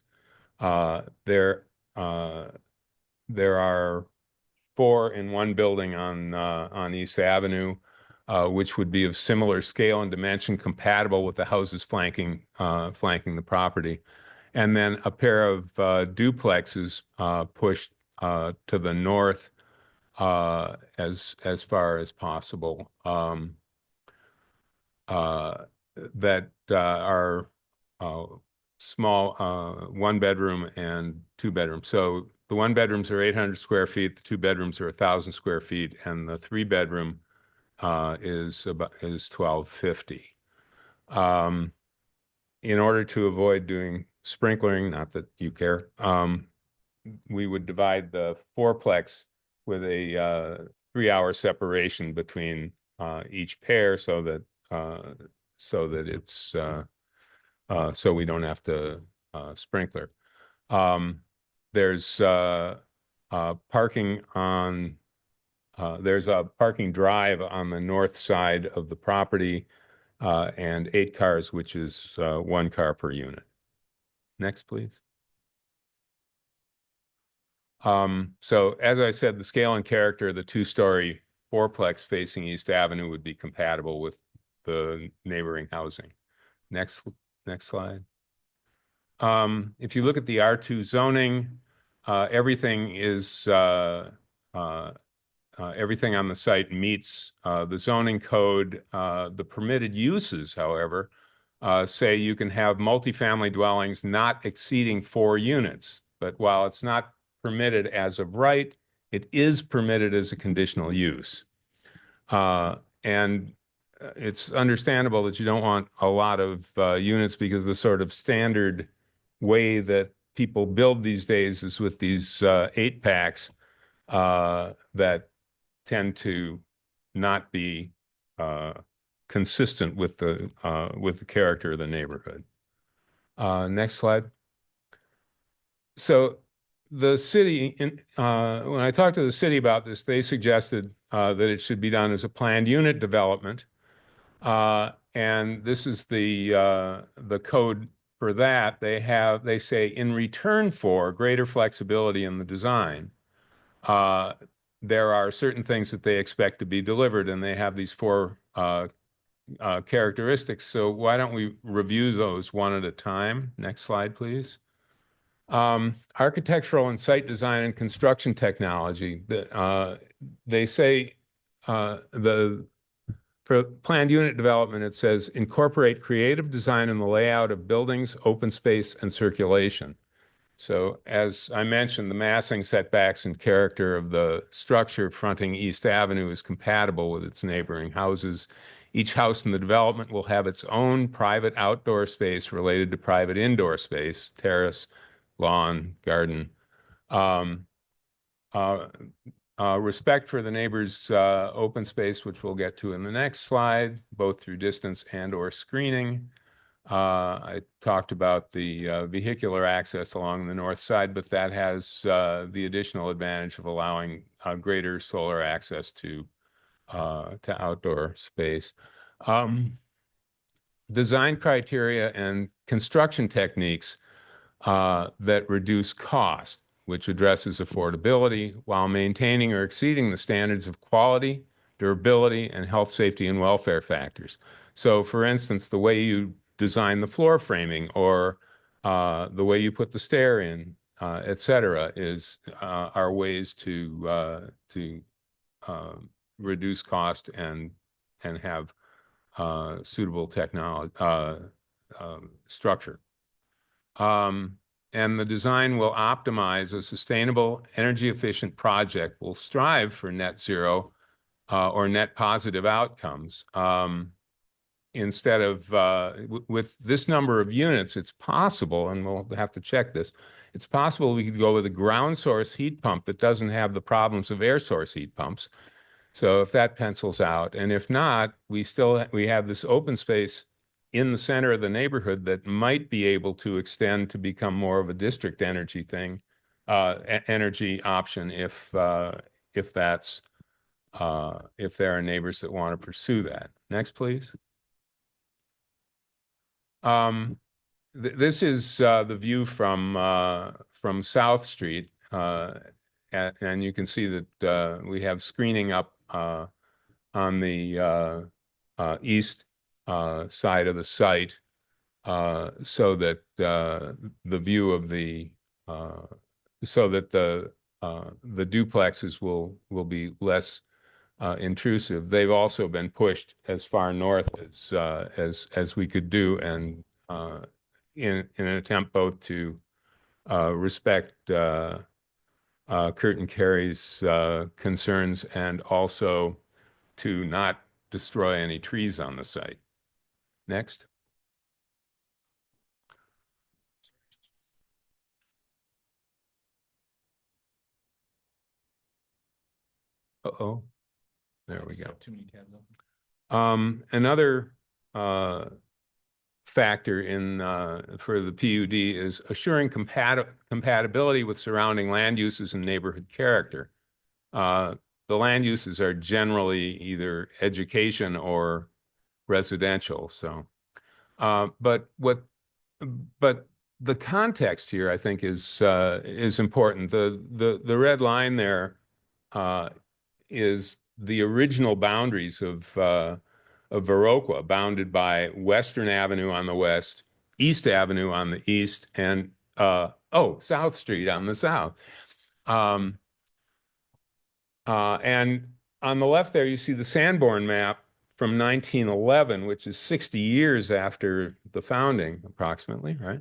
There are 4 in one building on East Avenue, which would be of similar scale and dimension, compatible with the houses flanking the property, and then a pair of duplexes pushed to the north as far as possible. That are small 1-bedroom and 2-bedroom. So the 1-bedrooms are 800 square feet, the 2-bedrooms are 1,000 square feet, and the 3-bedroom is 1,250. In order to avoid doing sprinklering, not that you care, we would divide the fourplex with a 3-hour separation between each pair, so that it's so we don't have to sprinkler. There's parking on there's a parking drive on the north side of the property, and 8 cars, which is 1 car per unit. Next, please. So as I said, the scale and character of the 2-story fourplex facing East Avenue would be compatible with the neighboring housing. Next slide. If you look at the R2 zoning, everything is everything on the site meets the zoning code. The permitted uses, however, say you can have multifamily dwellings not exceeding 4 units. But while it's not permitted as of right, it is permitted as a conditional use. And it's understandable that you don't want a lot of units, because the sort of standard way that people build these days is with these 8-packs that tend to not be consistent with the character of the neighborhood. Next slide. So the city, when I talked to the city about this, they suggested that it should be done as a planned unit development. And this is the code for that. They say, in return for greater flexibility in the design, there are certain things that they expect to be delivered, and they have these 4 characteristics. So why don't we review those one at a time? Next slide, please. Architectural and site design and construction technology. They say for planned unit development, it says incorporate creative design in the layout of buildings, open space, and circulation. So as I mentioned, the massing, setbacks, and character of the structure fronting East Avenue is compatible with its neighboring houses. Each house in the development will have its own private outdoor space related to private indoor space, terrace, lawn, garden. Respect for the neighbor's open space, which we'll get to in the next slide, both through distance and or screening. I talked about the vehicular access along the north side, but that has the additional advantage of allowing greater solar access to outdoor space. Design criteria and construction techniques that reduce cost, which addresses affordability while maintaining or exceeding the standards of quality, durability, and health, safety, and welfare factors. So for instance, the way you design the floor framing or the way you put the stair in, et cetera, are ways to reduce cost and have suitable technology structure. And the design will optimize a sustainable, energy-efficient project, will strive for net zero or net positive outcomes. Instead of, with this number of units, it's possible, and we'll have to check this, it's possible we could go with a ground source heat pump that doesn't have the problems of air source heat pumps. So if that pencils out, and if not, we have this open space in the center of the neighborhood that might be able to extend to become more of a district energy thing, energy option if there are neighbors that want to pursue that. Next, please. This is the view from South Street, and you can see that we have screening up on the east side of the site, so that the view of the duplexes will be less intrusive. They've also been pushed as far north as we could do, and in an attempt both to respect Kurt and Carrie's concerns and also to not destroy any trees on the site. Next. Uh-oh. There we go. Too many tabs open. Another factor in for the PUD is assuring compatibility with surrounding land uses and neighborhood character. The land uses are generally either education or residential. So, but the context here, I think, is important. The red line there is the original boundaries of Viroqua, bounded by Western Avenue on the west, East Avenue on the east, and South Street on the south. And on the left there, you see the Sanborn map from 1911, which is 60 years after the founding, approximately, right?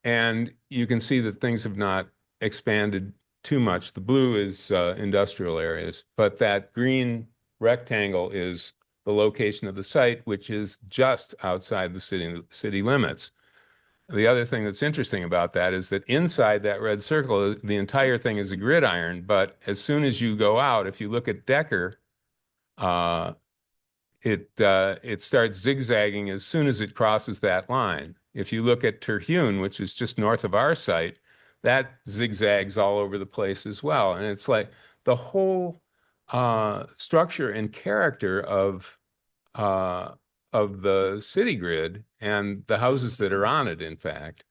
And you can see that things have not expanded too much. The blue is industrial areas, but that green rectangle is the location of the site, which is just outside the city limits. The other thing that's interesting about that is that inside that red circle, the entire thing is a gridiron, but as soon as you go out, if you look at Decker, it starts zigzagging as soon as it crosses that line. If you look at Terhune, which is just north of our site, that zigzags all over the place as well. And it's like the whole structure and character of the city grid and the houses that are on it, in fact,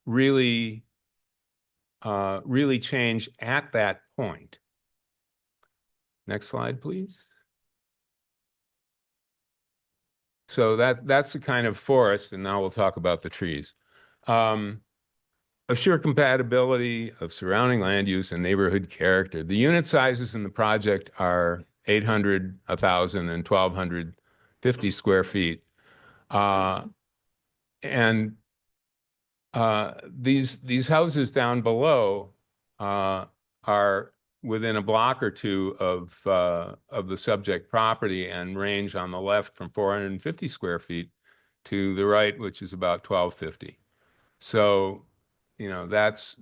really change at that point. Next slide, please. So that's the kind of forest, and now we'll talk about the trees. Assure compatibility of surrounding land use and neighborhood character. The unit sizes in the project are 800, 1,000, and 1,250 square feet. And these houses down below are within a block or two of the subject property and range on the left from 450 square feet to the right, which is about 1,250. So that's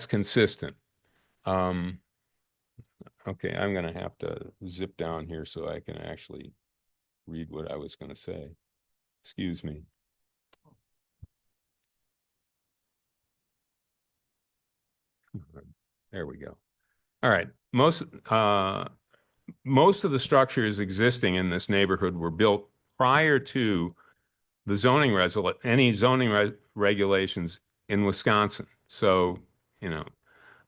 consistent. Okay, I'm gonna have to zip down here so I can actually read what I was gonna say. Excuse me. There we go. All right. Most of the structures existing in this neighborhood were built prior to the zoning regulations in Wisconsin. So,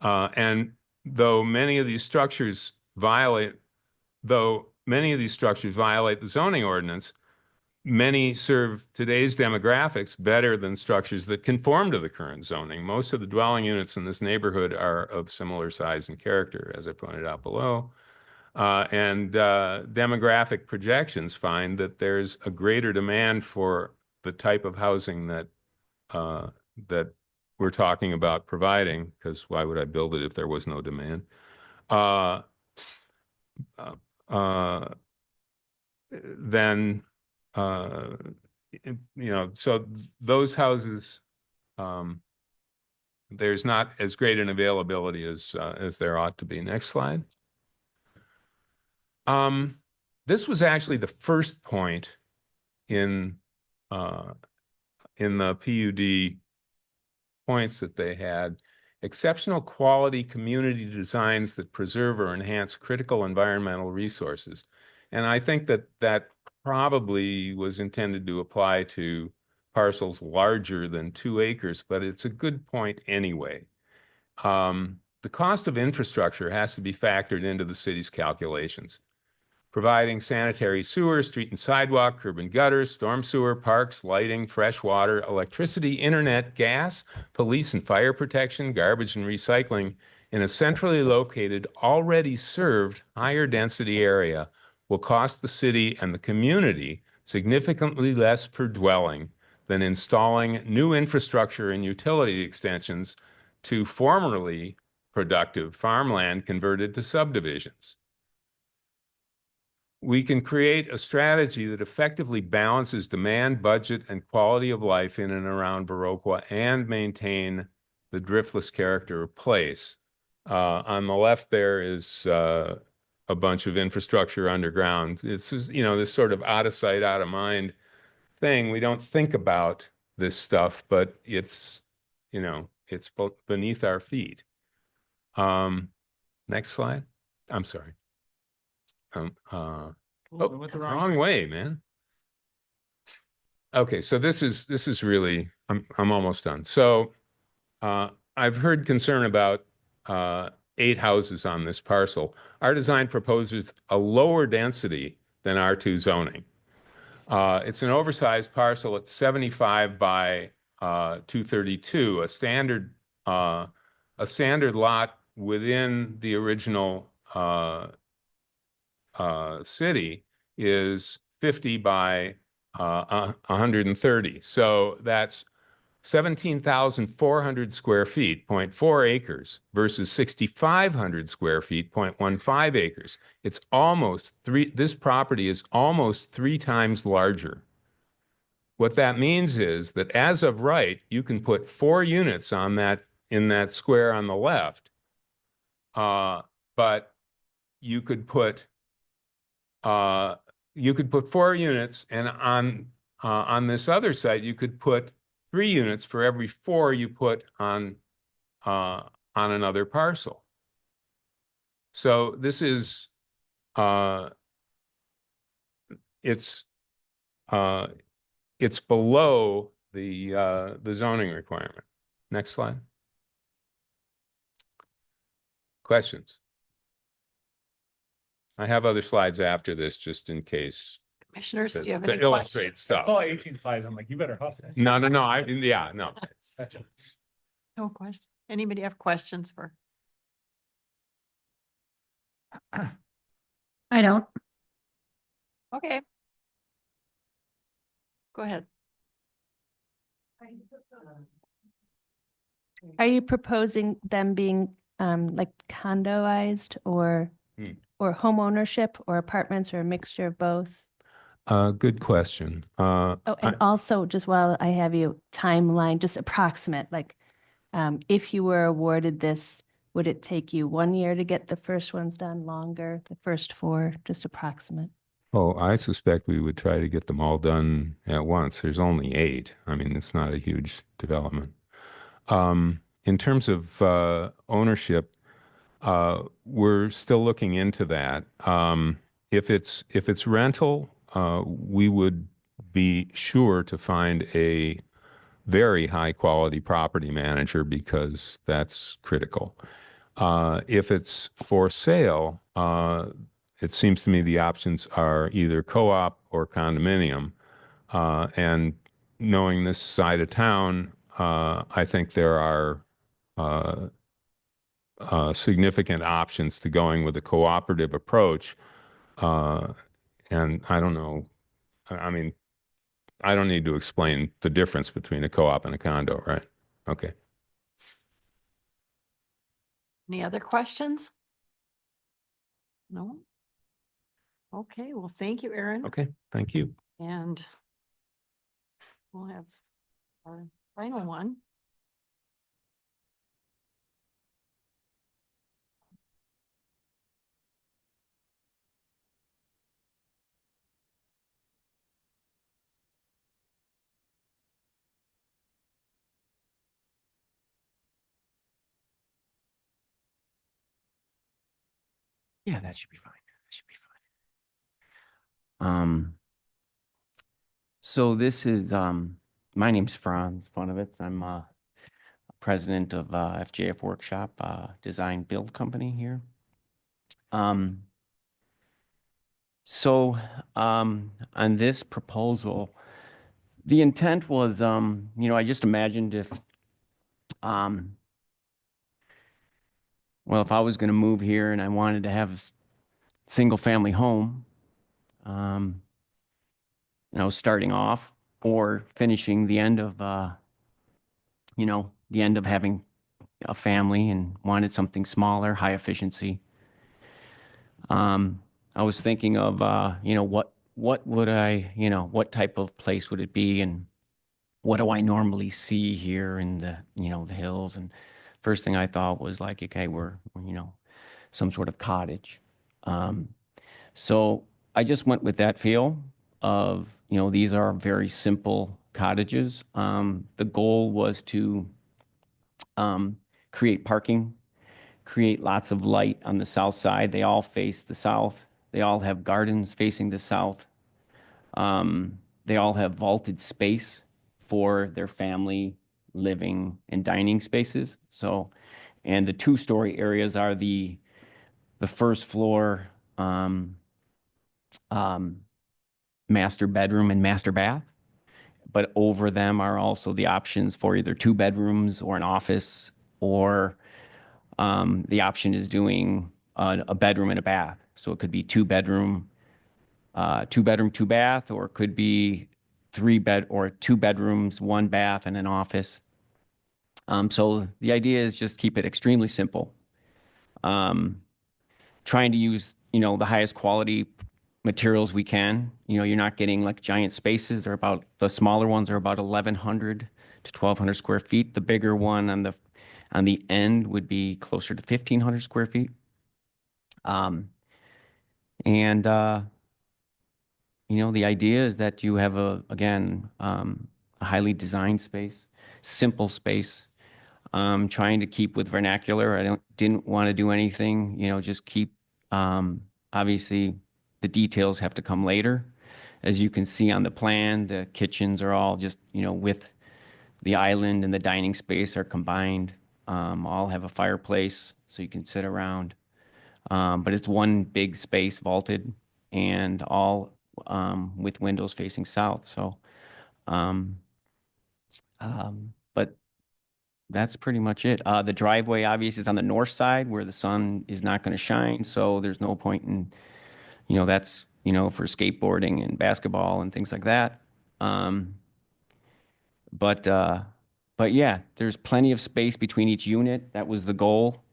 and though many of these structures violate the zoning ordinance, many serve today's demographics better than structures that conform to the current zoning. Most of the dwelling units in this neighborhood are of similar size and character, as I pointed out below. And demographic projections find that there's a greater demand for the type of housing that we're talking about providing, because why would I build it if there was no demand? So those houses, there's not as great an availability as there ought to be. Next slide. This was actually the first point in the PUD points that they had: exceptional quality community designs that preserve or enhance critical environmental resources. And I think that probably was intended to apply to parcels larger than 2 acres, but it's a good point anyway. The cost of infrastructure has to be factored into the city's calculations. Providing sanitary sewer, street and sidewalk, curb and gutters, storm sewer, parks, lighting, fresh water, electricity, internet, gas, police and fire protection, garbage and recycling in a centrally located, already served, higher density area will cost the city and the community significantly less per dwelling than installing new infrastructure and utility extensions to formerly productive farmland converted to subdivisions. We can create a strategy that effectively balances demand, budget, and quality of life in and around Viroqua and maintain the driftless character of place. On the left there is a bunch of infrastructure underground. It's just, this sort of out of sight, out of mind thing. We don't think about this stuff, but it's beneath our feet. Next slide. I'm sorry. Wrong way, man. Okay, so this is really, I'm almost done. So I've heard concern about 8 houses on this parcel. Our design proposes a lower density than R2 zoning. It's an oversized parcel at 75 by 232, a standard lot within the original city is 50 by 130. So that's 17,400 square feet, 0.4 acres, versus 6,500 square feet, 0.15 acres. It's almost this property is almost 3 times larger. What that means is that as of right, you can put 4 units on in that square on the left, but you could put 4 units, and on this other site you could put 3 units for every 4 you put on another parcel. So this is it's below the zoning requirement. Next slide. Questions? I have other slides after this just in case. Commissioners, do you have To any illustrate questions? stuff. Oh, 18 slides. I'm like, you better hustle. No. No No question. Anybody have questions for? I don't. Okay. Go ahead. Are you proposing them being like condoized or home ownership or apartments or a mixture of both? Good question. Oh, and also just while I have you, timeline, just approximate, like If you were awarded this, would it take you 1 year to get the first ones done, longer, the first 4, just approximate? Oh, I suspect we would try to get them all done at once. There's only 8. I mean, it's not a huge development. In terms of ownership, we're still looking into that. If it's rental, we would be sure to find a very high quality property manager because that's critical. If it's for sale, it seems to me the options are either co-op or condominium. And knowing this side of town, I think there are significant options to going with a cooperative approach. And I don't know, I mean, I don't need to explain the difference between a co-op and a condo, right? Okay. Any other questions? No? Okay, well, thank you, Aaron. Okay, thank you. And we'll have our final one. Yeah, that should be fine. That should be fine. So this is my name's Franz Funovitz. I'm president of FJF Workshop Design Build Company here. So on this proposal, the intent was, I just imagined if, well, if I was going to move here and I wanted to have a single family home, starting off or finishing the end of, the end of having a family and wanted something smaller, high efficiency. I was thinking of, what would I, what type of place would it be and what do I normally see here in the, the hills? And first thing I thought was like, okay, we're some sort of cottage. So I just went with that feel of, these are very simple cottages. The goal was to create parking, create lots of light on the south side. They all face the south. They all have gardens facing the south. They all have vaulted space for their family living and dining spaces. So, and the 2-story areas are the first floor master bedroom and master bath. But over them are also the options for either 2 bedrooms or an office, or the option is doing a bedroom and a bath. So it could be 2 bedroom, 2 bath, or it could be 2 bedrooms, 1 bath, and an office. So the idea is just keep it extremely simple. Trying to use, the highest quality materials we can. You're not getting like giant spaces. The smaller ones are about 1,100 to 1,200 square feet. The bigger one on the end would be closer to 1,500 square feet. The idea is that you have a highly designed space, simple space, trying to keep with vernacular. I didn't want to do anything, just keep, obviously the details have to come later. As you can see on the plan, the kitchens are all just, with the island and the dining space are combined. All have a fireplace so you can sit around. But it's one big space, vaulted, and all with windows facing south. So, but that's pretty much it. The driveway obviously is on the north side where the sun is not going to shine. So there's no point in, that's, for skateboarding and basketball and things like that. But yeah, there's plenty of space between each unit. That was the goal,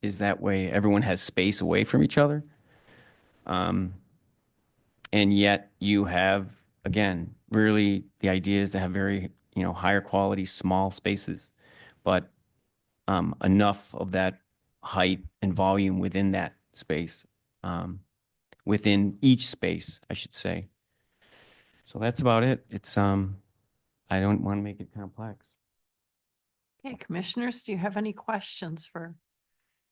is that way everyone has space away from each other. And yet you have, again, really the idea is to have very higher quality, small spaces, but enough of that height and volume within that space, within each space, I should say. So that's about it. It's, I don't want to make it complex. Okay, commissioners, do you have any questions for,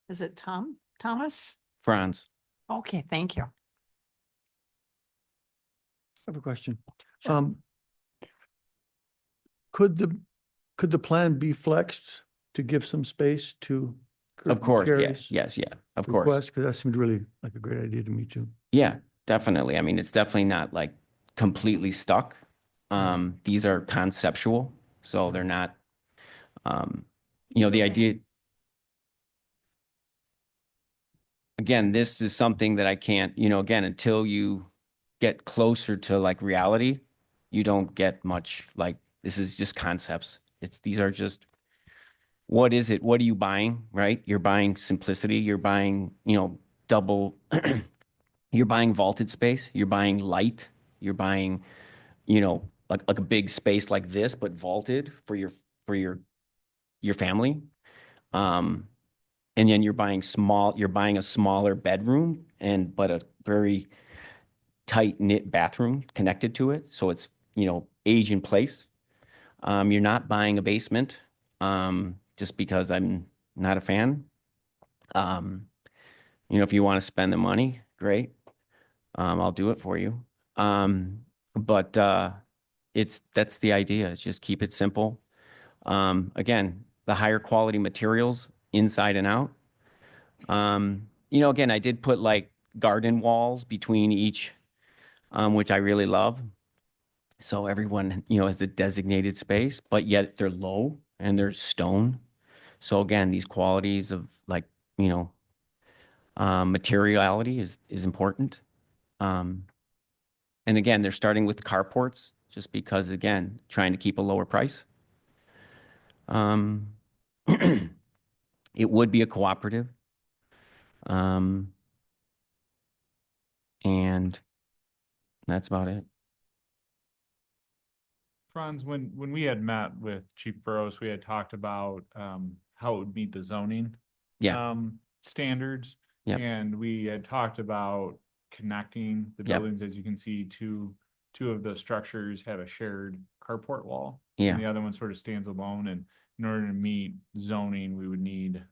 is it Thomas? Franz. Okay, thank you. I have a question. Sure. Could the plan be flexed to give some space to? Of course, Carrie's yes, yeah, of course. request? Because that seemed really like a great idea to me too. Yeah, definitely. I mean, it's definitely not like completely stuck. These are conceptual, so they're not, the idea. Again, this is something that I can't, again, until you get closer to like reality, you don't get much, like, this is just concepts. These are just, what is it? What are you buying, right? You're buying simplicity. You're buying, double, you're buying vaulted space. You're buying light. You're buying, like a big space like this, but vaulted for your family. And then you're buying a smaller bedroom but a very tight knit bathroom connected to it. So it's, age in place. You're not buying a basement, just because I'm not a fan. If you want to spend the money, great. I'll do it for you. But that's the idea. It's just keep it simple. Again, the higher quality materials inside and out. Again, I did put like garden walls between each, which I really love. So everyone, has a designated space, but yet they're low and they're stone. So again, these qualities of like, materiality is important. And again, they're starting with carports just because, again, trying to keep a lower price. It would be a cooperative. And that's about it. Franz, when we had met with Chief Burrows, we had talked about how it would meet the zoning standards. Yep. And we had talked about connecting the Yep. buildings. As you can see, two of the structures have a shared carport wall. Yeah. And the other one sort of stands alone. And in order to meet zoning, we would need,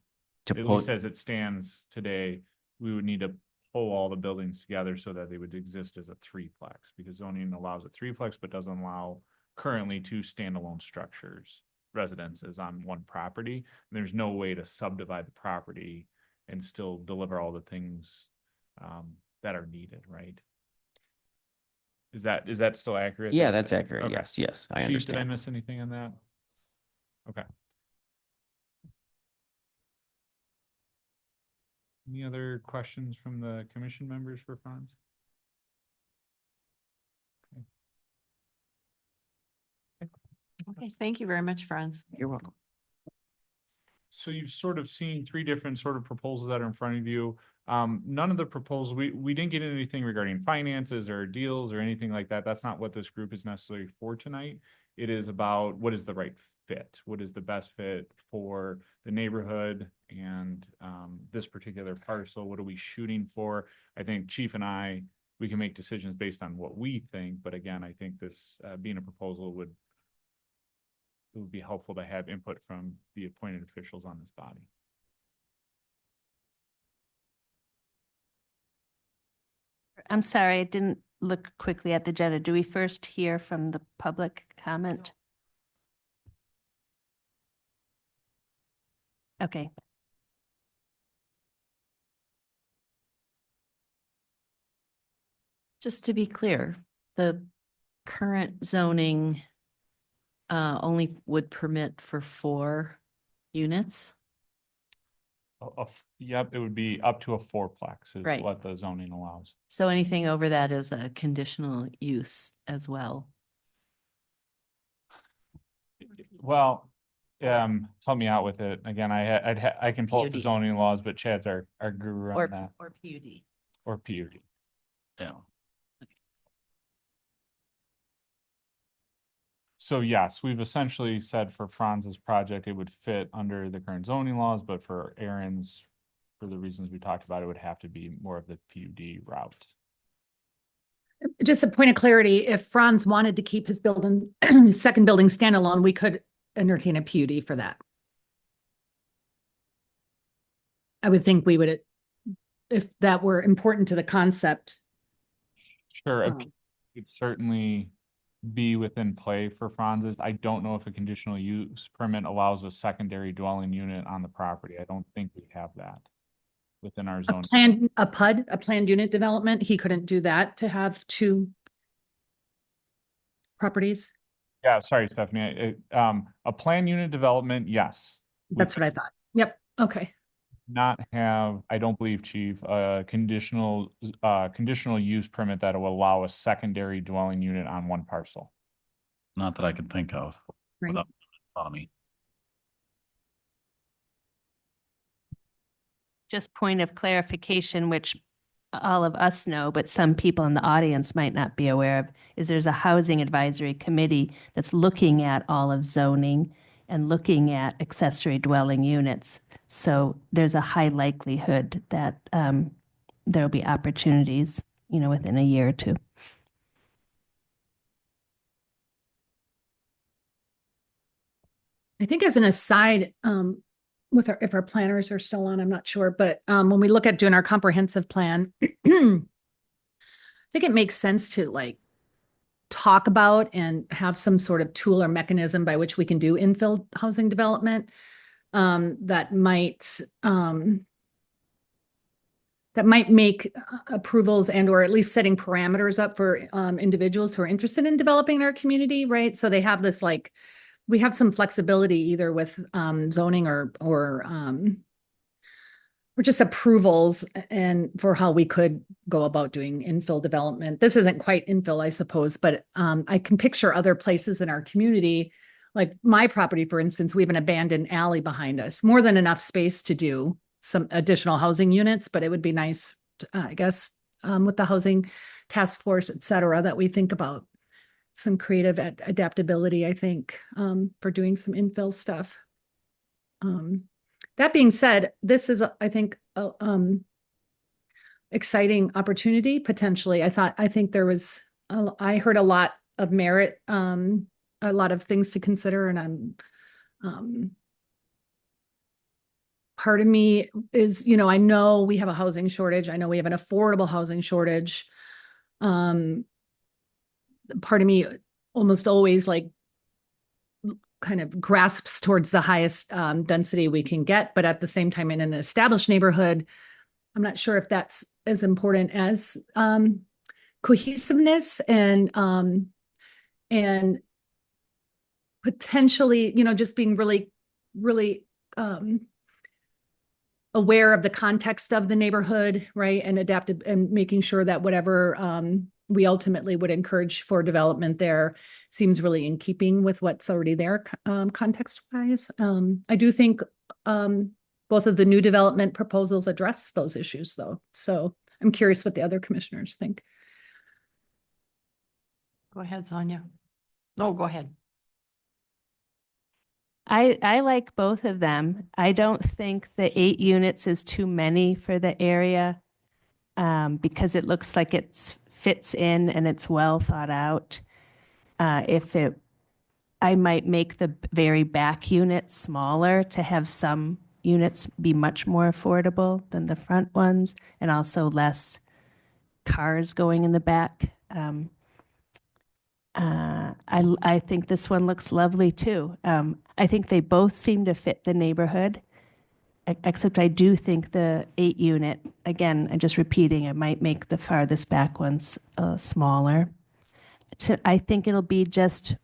To at put- least as it stands today, we would need to pull all the buildings together so that they would exist as a threeplex, because zoning allows a threeplex but doesn't allow currently two standalone structures, residences on one property. And there's no way to subdivide the property and still deliver all the things that are needed, right? Is that still accurate? Yeah, that's accurate. Okay. Yes, I Chief, understand. did I miss anything on that? Okay. Any other questions from the commission members for Franz? Okay, thank you very much, Franz. You're welcome. So you've sort of seen three different sort of proposals that are in front of you. None of the proposals, we didn't get anything regarding finances or deals or anything like that. That's not what this group is necessarily for tonight. It is about what is the right fit, what is the best fit for the neighborhood and this particular parcel. What are we shooting for? I think Chief and I, we can make decisions based on what we think. But again, I think this being a proposal it would be helpful to have input from the appointed officials on this body. I'm sorry, I didn't look quickly at the agenda. Do we first hear from the public comment? Okay. Just to be clear, the current zoning only would permit for 4 units. Yep, it would be up to a fourplex is Right. what the zoning allows. So anything over that is a conditional use as well. Well, help me out with it. Again, I can pull up the PUD. zoning laws, but Chad's our guru on that. Or PUD. Or PUD. Yeah. So yes, we've essentially said for Franz's project, it would fit under the current zoning laws, but for Aaron's, for the reasons we talked about, it would have to be more of the PUD route. Just a point of clarity, if Franz wanted to keep his building, second building standalone, we could entertain a PUD for that. I would think we would, if that were important to the concept. Sure, a PUD could certainly be within play for Franz's. I don't know if a conditional use permit allows a secondary dwelling unit on the property. I don't think we have that within our zone. A PUD, a planned unit development, he couldn't do that to have two properties? Yeah, sorry, Stephanie. A planned unit development, yes. That's what I thought. Yep, okay. Not have, I don't believe, Chief, a conditional use permit that will allow a secondary dwelling unit on one parcel. Not that I can think of. Right. Without on me. Just point of clarification, which all of us know, but some people in the audience might not be aware of, is there's a housing advisory committee that's looking at all of zoning and looking at accessory dwelling units. So there's a high likelihood that there'll be opportunities, within a year or two. I think as an aside, if our planners are still on, I'm not sure, but when we look at doing our comprehensive plan, I think it makes sense to talk about and have some sort of tool or mechanism by which we can do infill housing development that might make approvals and or at least setting parameters up for individuals who are interested in developing in our community, right? So they have this we have some flexibility either with zoning or just approvals and for how we could go about doing infill development. This isn't quite infill, I suppose, but I can picture other places in our community, like my property, for instance. We have an abandoned alley behind us, more than enough space to do some additional housing units, but it would be nice, I guess, with the housing task force, et cetera, that we think about some creative adaptability, I think, for doing some infill stuff. That being said, this is, I think, exciting opportunity potentially. I think there was, I heard a lot of merit, a lot of things to consider, and part of me is, I know we have a housing shortage. I know we have an affordable housing shortage. Part of me almost always kind of grasps towards the highest density we can get, but at the same time in an established neighborhood, I'm not sure if that's as important as cohesiveness and potentially, just being really, really aware of the context of the neighborhood, right? And adaptive and making sure that whatever we ultimately would encourage for development there seems really in keeping with what's already there context-wise. I do think both of the new development proposals address those issues though. So I'm curious what the other commissioners think. Go ahead, Sonia. No, go ahead. I like both of them. I don't think the 8 units is too many for the area because it looks like it's fits in and it's well thought out. I might make the very back units smaller to have some units be much more affordable than the front ones, and also less cars going in the back. I think this one looks lovely too. I think they both seem to fit the neighborhood, except I do think the 8 unit, again, I'm just repeating, it might make the farthest back ones smaller. I think it'll be just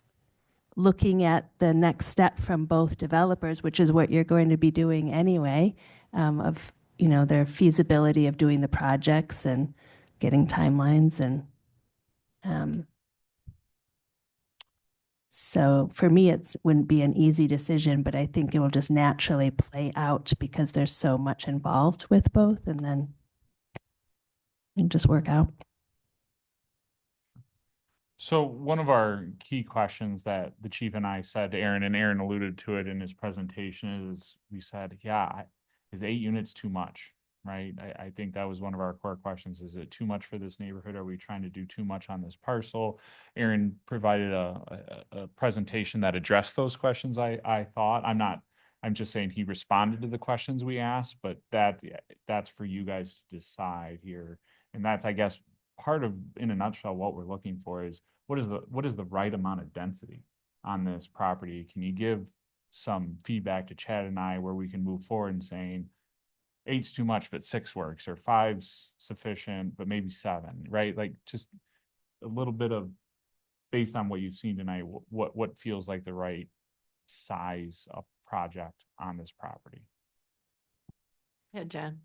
looking at the next step from both developers, which is what you're going to be doing anyway, of their feasibility of doing the projects and getting timelines. And so for me, it wouldn't be an easy decision, but I think it will just naturally play out because there's so much involved with both, and then it'll just work out. So one of our key questions that the chief and I said to Aaron, and Aaron alluded to it in his presentation, is we said, yeah, is 8 units too much? Right? I think that was one of our core questions. Is it too much for this neighborhood? Are we trying to do too much on this parcel? Aaron provided a presentation that addressed those questions, I thought. I'm just saying he responded to the questions we asked, but that's for you guys to decide here. And that's, I guess, part of, in a nutshell, what we're looking for is what is the right amount of density on this property? Can you give some feedback to Chad and I where we can move forward and saying 8's too much, but 6 works, or 5's sufficient, but maybe 7, right? Like just a little bit of, based on what you've seen tonight, what feels like the right size of project on this property. Yeah, Jen.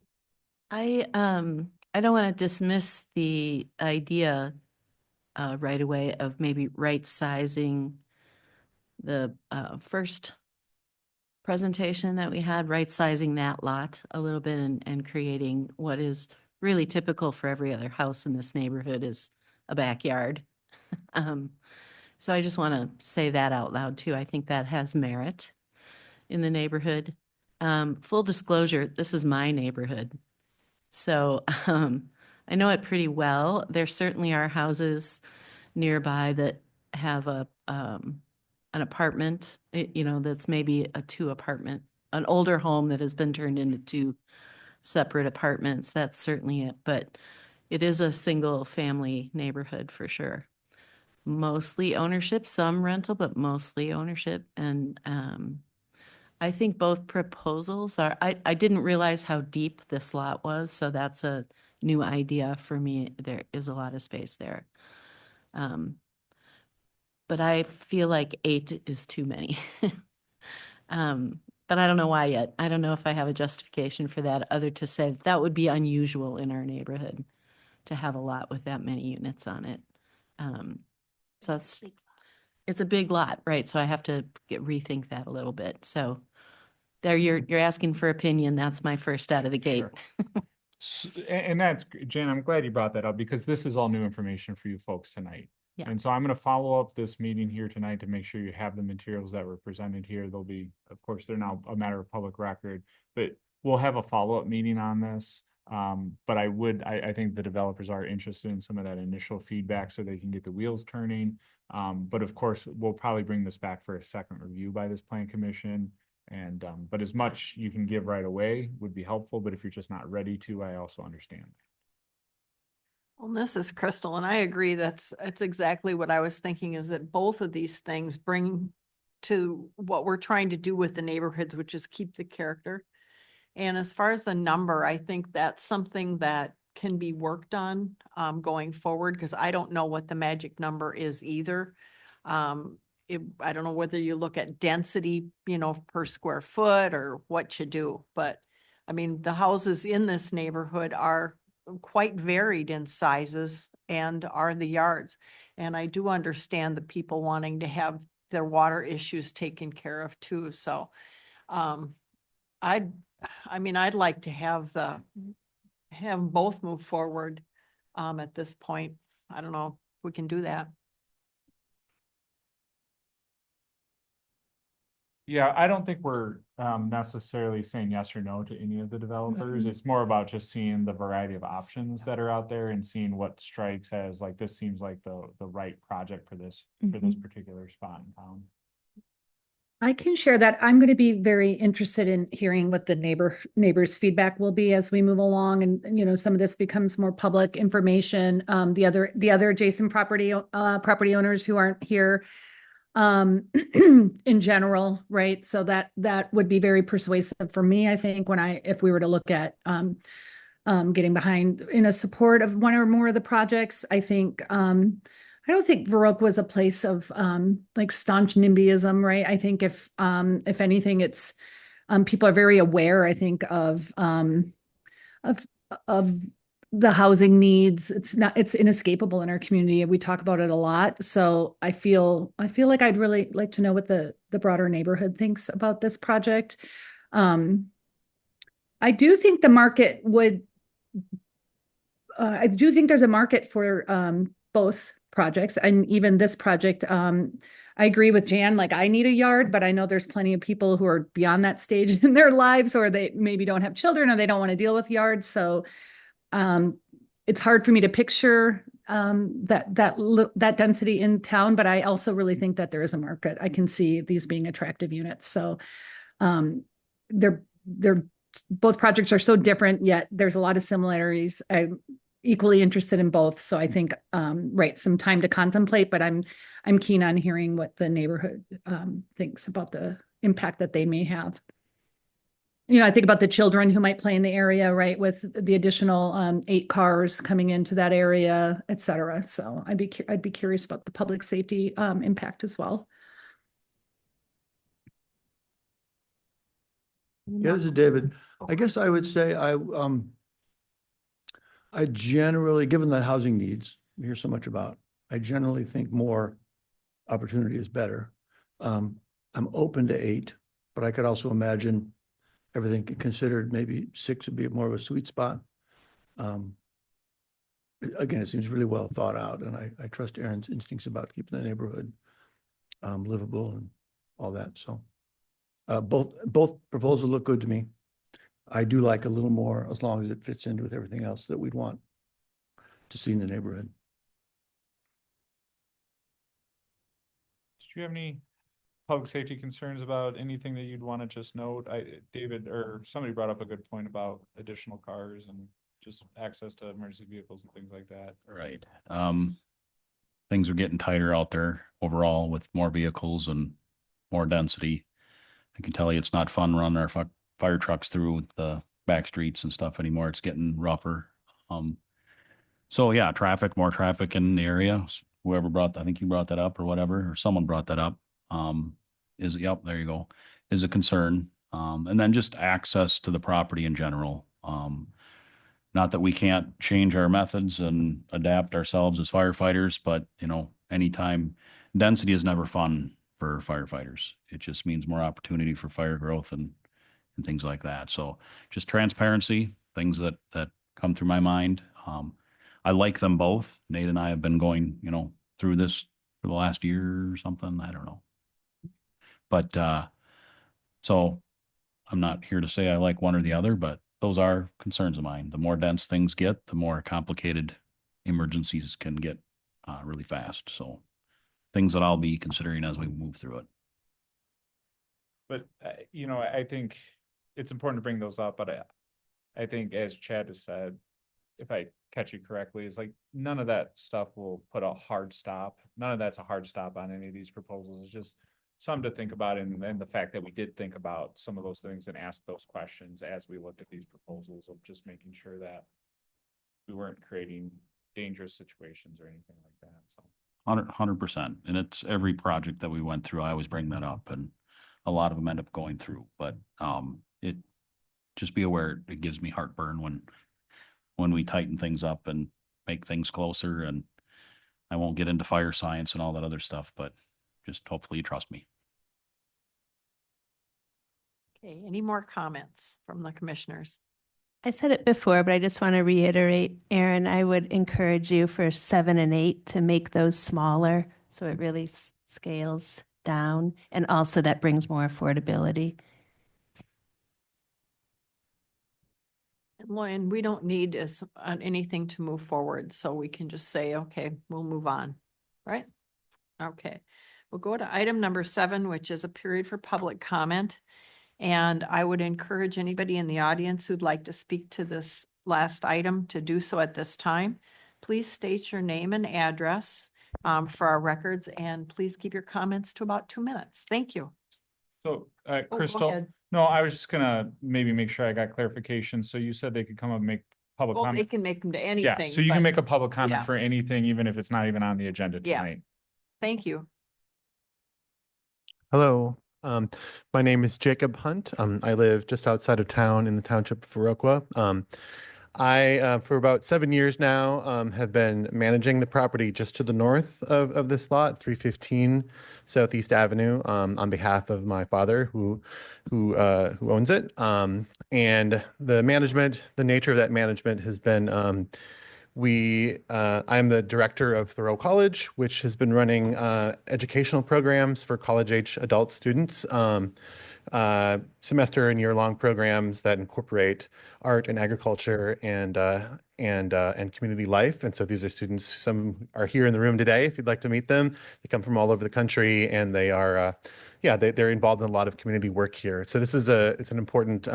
I don't want to dismiss the idea right away of maybe right sizing the first presentation that we had, right sizing that lot a little bit and creating what is really typical for every other house in this neighborhood is a backyard. So I just want to say that out loud too. I think that has merit in the neighborhood. Full disclosure, this is my neighborhood. So I know it pretty well. There certainly are houses nearby that have an apartment, that's maybe a 2-apartment, an older home that has been turned into 2 separate apartments. That's certainly it. But it is a single family neighborhood for sure. Mostly ownership, some rental, but mostly ownership. And I think both proposals are, I didn't realize how deep this lot was, so that's a new idea for me. There is a lot of space there. But I feel like 8 is too many. But I don't know why yet. I don't know if I have a justification for that, other to say that would be unusual in our neighborhood to have a lot with that many units on it. So it's a big lot, right? So I have to rethink that a little bit. So there, you're asking for opinion. That's my first out of the gate. And that's, Jan, I'm glad you brought that up because this is all new information for you folks tonight. Yeah. And so I'm going to follow up this meeting here tonight to make sure you have the materials that were presented here. They'll be, of course, they're now a matter of public record, but we'll have a follow-up meeting on this. But I think the developers are interested in some of that initial feedback so they can get the wheels turning. But of course, we'll probably bring this back for a second review by this plan commission. And, but as much you can give right away would be helpful, but if you're just not ready to, I also understand. Well, this is Crystal, and I agree that's exactly what I was thinking, is that both of these things bring to what we're trying to do with the neighborhoods, which is keep the character. And as far as the number, I think that's something that can be worked on going forward, because I don't know what the magic number is either. I don't know whether you look at density, per square foot or what you do, but I mean, the houses in this neighborhood are quite varied in sizes and are the yards. And I do understand the people wanting to have their water issues taken care of too. So I'd like to have both move forward at this point. I don't know if we can do that. Yeah, I don't think we're necessarily saying yes or no to any of the developers. It's more about just seeing the variety of options that are out there and seeing what strikes as like, this seems like the right project for this particular spot in town. I can share that. I'm going to be very interested in hearing what the neighbors' feedback will be as we move along, and some of this becomes more public information. The other adjacent property owners who aren't here, in general, right? So that would be very persuasive for me, I think, if we were to look at getting behind in a support of one or more of the projects. I think I don't think Baroque was a place of like staunch NIMBYism, right? I think if anything, it's people are very aware, I think, of the housing needs. It's inescapable in our community. We talk about it a lot. So I feel like I'd really like to know what the broader neighborhood thinks about this project. I do think the market would, I do think there's a market for both projects. And even this project, I agree with Jan, like I need a yard, but I know there's plenty of people who are beyond that stage in their lives, or they maybe don't have children, or they don't want to deal with yards. So it's hard for me to picture that density in town, but I also really think that there is a market. I can see these being attractive units. So they're both projects are so different, yet there's a lot of similarities. I'm equally interested in both. So I think right, some time to contemplate, but I'm keen on hearing what the neighborhood thinks about the impact that they may have. You know, I think about the children who might play in the area, right, with the additional 8 cars coming into that area, et cetera. So I'd be curious about the public safety impact as well. Yeah, this is David. I guess I would say I generally, given the housing needs we hear so much about, I generally think more opportunity is better. I'm open to 8, but I could also imagine everything considered, maybe 6 would be more of a sweet spot. Again, it seems really well thought out, and I trust Aaron's instincts about keeping the neighborhood livable and all that. So both proposals look good to me. I do like a little more, as long as it fits in with everything else that we'd want to see in the neighborhood. Do you have any public safety concerns about anything that you'd want to just note? David, or somebody brought up a good point about additional cars and just access to emergency vehicles and things like that. Right. Things are getting tighter out there overall with more vehicles and more density. I can tell you it's not fun running our fire trucks through the back streets and stuff anymore. It's getting rougher. So yeah, more traffic in the area. Whoever I think you brought that up or whatever, or someone brought that up. Yep, there you go, is a concern. And then just access to the property in general. Not that we can't change our methods and adapt ourselves as firefighters, but you know, anytime density is never fun for firefighters. It just means more opportunity for fire growth and things like that. So just transparency, things that come through my mind. I like them both. Nate and I have been going, you know, through this for the last year or something. I don't know. But so I'm not here to say I like one or the other, but those are concerns of mine. The more dense things get, the more complicated emergencies can get really fast. So things that I'll be considering as we move through it. But, you know, I think it's important to bring those up, but I think as Chad has said, if I catch you correctly, is like none of that stuff will put a hard stop. None of that's a hard stop on any of these proposals. It's just something to think about, and the fact that we did think about some of those things and ask those questions as we looked at these proposals, of just making sure that we weren't creating dangerous situations or anything like that. So 100%. And it's every project that we went through, I always bring that up, and a lot of them end up going through, but it just be aware it gives me heartburn when we tighten things up and make things closer. And I won't get into fire science and all that other stuff, but just hopefully you trust me. Okay, any more comments from the commissioners? I said it before, but I just want to reiterate, Aaron, I would encourage you for 7 and 8 to make those smaller so it really scales down, and also that brings more affordability. And we don't need anything to move forward, so we can just say, okay, we'll move on, right? Okay, we'll go to item number 7, which is a period for public comment. And I would encourage anybody in the audience who'd like to speak to this last item to do so at this time. Please state your name and address for our records, and please keep your comments to about 2 minutes. Thank you. So, go Crystal, ahead. no, I was just gonna maybe make sure I got clarification. So you said they could come up and make public Well, they comment. can make them to Yeah, anything. so you can but- make a public comment yeah. for anything, even if it's not even on the agenda Yeah. tonight. Thank you. Hello, my name is Jacob Hunt. I live just outside of town in the township of Viroqua. I, for about 7 years now, have been managing the property just to the north of this lot, 315 Southeast Avenue, on behalf of my father, who owns it. And the nature of that management has been I'm the director of Thoreau College, which has been running educational programs for college-age adult students, semester and year-long programs that incorporate art and agriculture and community life. And so these are students. Some are here in the room today. If you'd like to meet them, they come from all over the country, and they are, they're involved in a lot of community work here. So this is it's an important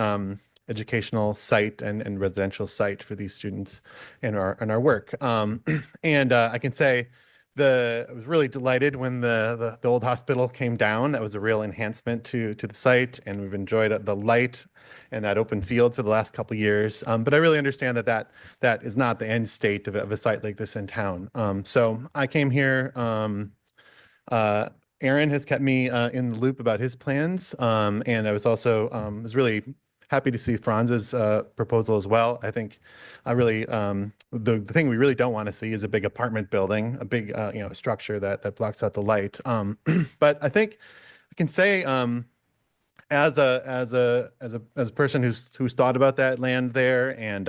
educational site and residential site for these students in our work. And I can say I was really delighted when the old hospital came down. That was a real enhancement to the site, and we've enjoyed the light and that open field for the last couple of years. But I really understand that is not the end state of a site like this in town. So I came here. Aaron has kept me in the loop about his plans, and I was also was really happy to see Franz's proposal as well. I think the thing we really don't want to see is a big apartment building, a big structure that blocks out the light. But I think I can say as a person who's thought about that land there, and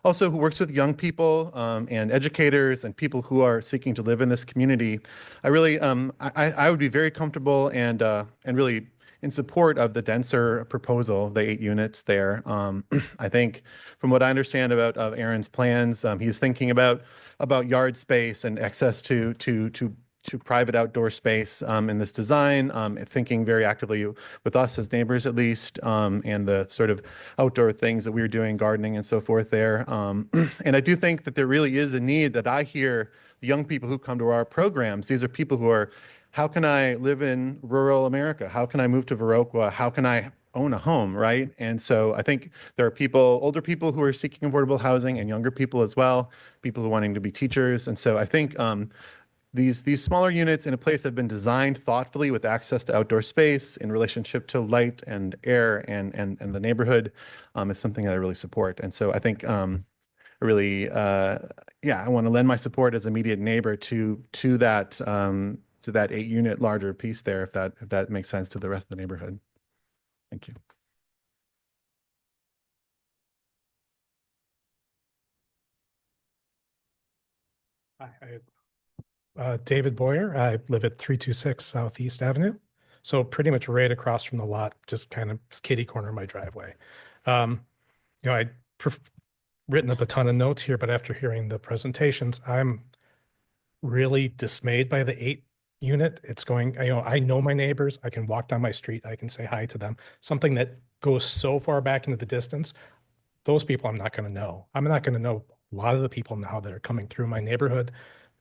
also who works with young people and educators and people who are seeking to live in this community, I really I would be very comfortable and really in support of the denser proposal, the 8 units there. I think from what I understand about Aaron's plans, he's thinking about yard space and access to private outdoor space in this design, thinking very actively with us as neighbors at least, and the sort of outdoor things that we were doing, gardening and so forth there. And I do think that there really is a need that I hear the young people who come to our programs. These are people who are, how can I live in rural America? How can I move to Viroqua? How can I own a home, right? And so I think there are older people who are seeking affordable housing, and younger people as well, people who are wanting to be teachers. And so I think these smaller units in a place have been designed thoughtfully with access to outdoor space in relationship to light and air and the neighborhood is something that I really support. And so I think I want to lend my support as immediate neighbor to that 8-unit larger piece there, if that makes sense to the rest of the neighborhood. Thank you. Hi, David Boyer. I live at 326 Southeast Avenue. So pretty much right across from the lot, just kind of kitty corner of my driveway. I'd written up a ton of notes here, but after hearing the presentations, I'm really dismayed by the 8-unit. It's going, I know my neighbors. I can walk down my street. I can say hi to them. Something that goes so far back into the distance, those people I'm not going to know. I'm not going to know a lot of the people now that are coming through my neighborhood.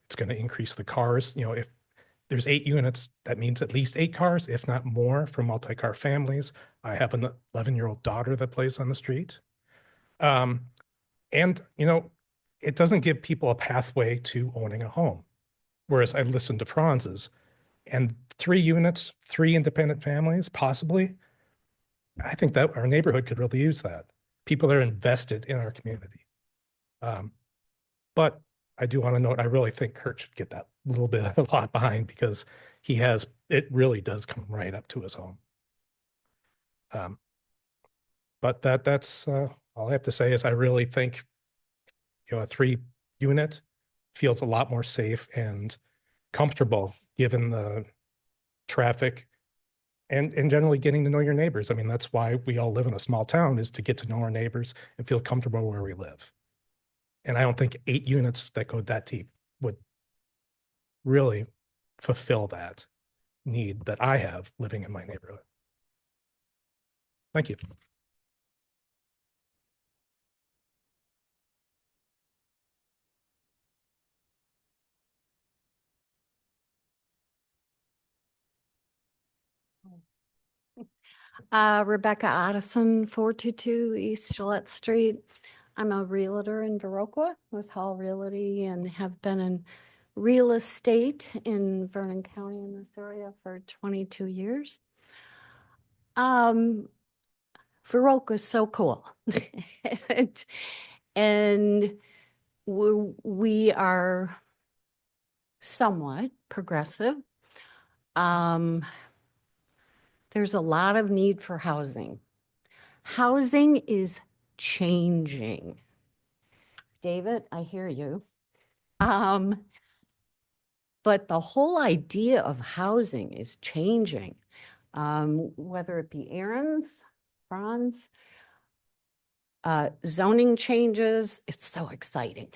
It's going to increase the cars. If there's 8 units, that means at least 8 cars, if not more, for multi-car families. I have an 11-year-old daughter that plays on the street. And it doesn't give people a pathway to owning a home. Whereas I listened to Franz's, and 3 units, 3 independent families, possibly, I think that our neighborhood could really use that. People are invested in our community. But I do want to note, I really think Kurt should get that a lot behind, because it really does come right up to his home. But that's all I have to say is I really think, a 3-unit feels a lot more safe and comfortable given the traffic and generally getting to know your neighbors. I mean, that's why we all live in a small town, is to get to know our neighbors and feel comfortable where we live. And I don't think 8 units that go that deep would really fulfill that need that I have living in my neighborhood. Thank you. Rebecca Addison, 422 East Gillette Street. I'm a realtor in Viroqua with Hall Realty, and have been in real estate in Vernon County in this area for 22 years. Viroqua is so cool. and we are somewhat progressive. There's a lot of need for housing. Housing is changing. David, I hear you. But the whole idea of housing is changing. Whether it be Aaron's, Franz, zoning changes, it's so exciting.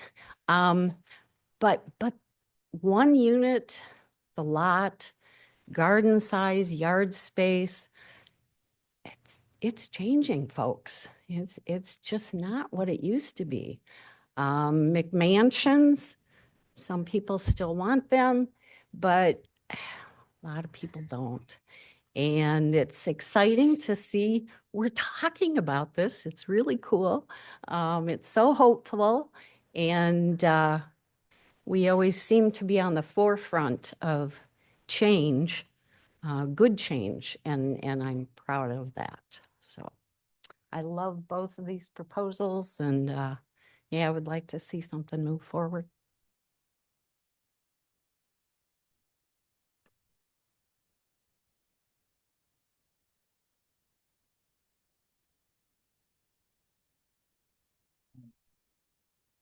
But one unit, the lot, garden size, yard space, it's changing, folks. It's just not what it used to be. McMansions, some people still want them, but a lot of people don't. And it's exciting to see we're talking about this. It's really cool. It's so hopeful. And we always seem to be on the forefront of change, good change. And I'm proud of that. So I love both of these proposals. And yeah, I would like to see something move forward.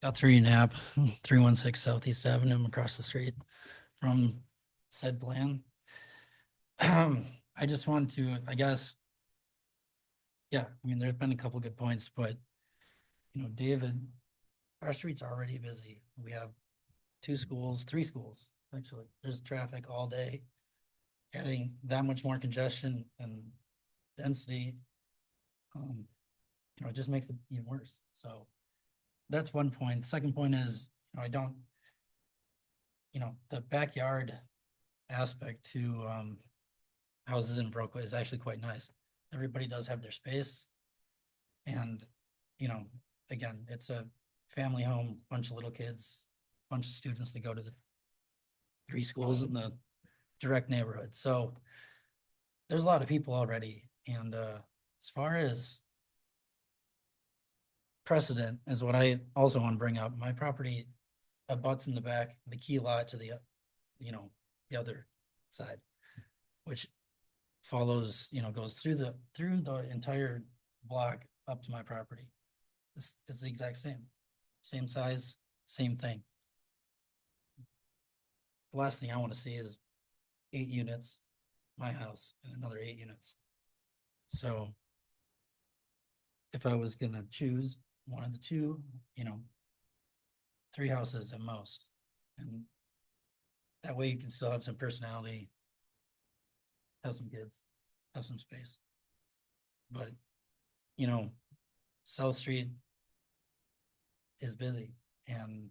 Guthrie Knapp, 316 Southeast Avenue. I'm across the street from said plan. I just want to, I guess, yeah, I mean, there's been a couple good points, but, you know, David, our street's already busy. We have 2 schools, 3 schools, actually. There's traffic all day. Adding that much more congestion and density, you know, it just makes it even worse. So that's one point. Second point is, you know, the backyard aspect to houses in Viroqua is actually quite nice. Everybody does have their space. And, you know, again, it's a family home, bunch of little kids, bunch of students that go to the 3 schools in the direct neighborhood. So there's a lot of people already. And as far as precedent is what I also want to bring up. My property abuts in the back, the key lot to the, you know, the other side, which follows, you know, goes through the entire block up to my property. It's the exact same size, same thing. The last thing I want to see is 8 units, my house, and another 8 units. So if I was gonna choose one of the 2, you know, 3 houses at most. And that way you can still have some personality, have some kids, have some space. But, you know, South Street is busy and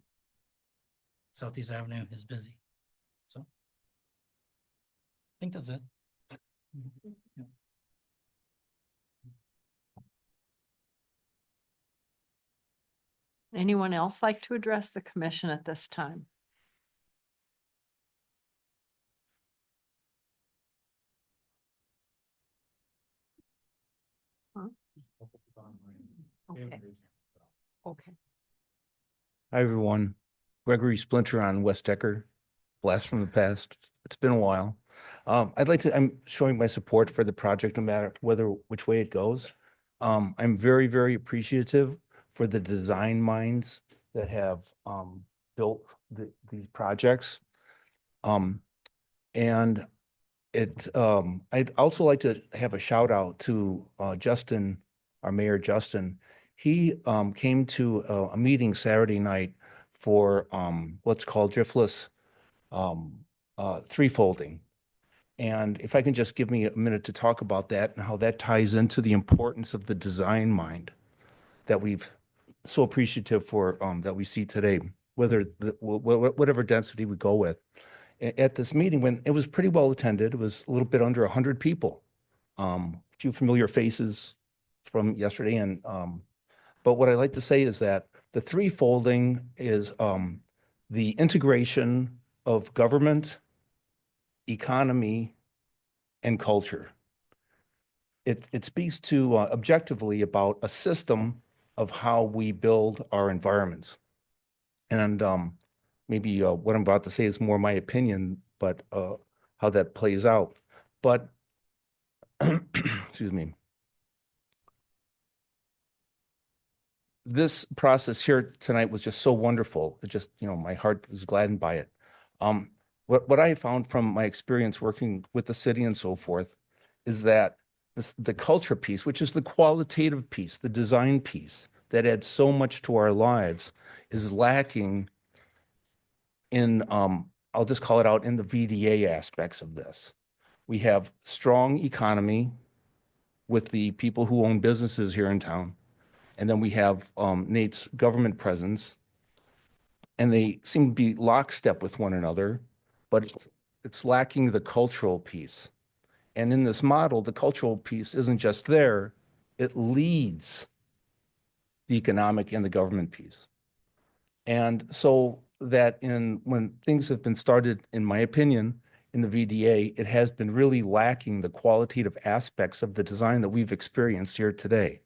Southeast Avenue is busy. So I think that's it. Yeah. Anyone else like to address the commission at this time? Huh? Okay. Okay. Hi, everyone. Gregory Splinter on West Decker, blast from the past. It's been a while. I'm showing my support for the project no matter which way it goes. I'm very, very appreciative for the design minds that have built these projects. And I'd also like to have a shout out to Justin, our Mayor Justin. He came to a meeting Saturday night for what's called driftless three-folding. And if I can just give me a minute to talk about that and how that ties into the importance of the design mind that we've so appreciative for that we see today, whatever density we go with. At this meeting, when it was pretty well attended, it was a little bit under 100 people. A few familiar faces from yesterday. And but what I like to say is that the three-folding is the integration of government, economy, and culture. It speaks to objectively about a system of how we build our environments. And maybe what I'm about to say is more my opinion, but how that plays out. But, excuse me. this process here tonight was just so wonderful. It just, my heart was gladdened by it. What I found from my experience working with the city and so forth is that the culture piece, which is the qualitative piece, the design piece that adds so much to our lives, is lacking in, I'll just call it out, in the VDA aspects of this. We have strong economy with the people who own businesses here in town. And then we have Nate's government presence, and they seem to be lockstep with one another, but it's lacking the cultural piece. And in this model, the cultural piece isn't just there, it leads the economic and the government piece. And so that when things have been started, in my opinion, in the VDA, it has been really lacking the qualitative aspects of the design that we've experienced here today.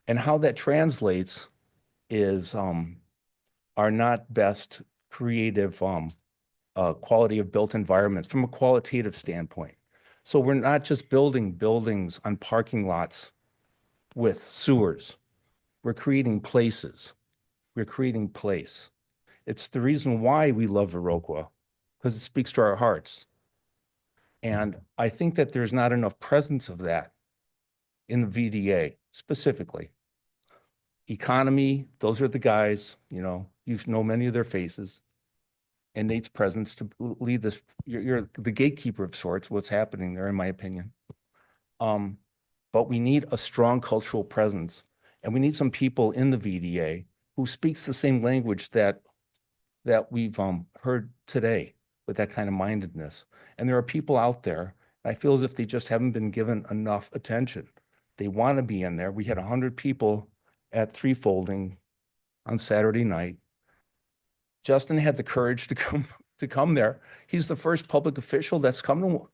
And how that translates is our not best creative quality of built environments from a qualitative standpoint. So we're not just building buildings on parking lots with sewers. We're creating places. We're creating place. It's the reason why we love Viroqua, because it speaks to our hearts. And I think that there's not enough presence of that in the VDA specifically. Economy, those are the guys, you know many of their faces. And Nate's presence to lead this, you're the gatekeeper of sorts, what's happening there, in my opinion. But we need a strong cultural presence, and we need some people in the VDA who speaks the same language that we've heard today, with that kind of mindedness. And there are people out there, I feel as if they just haven't been given enough attention. They want to be in there. We had 100 people at Three Folding on Saturday night. Justin had the courage to come there. He's the first public official that's come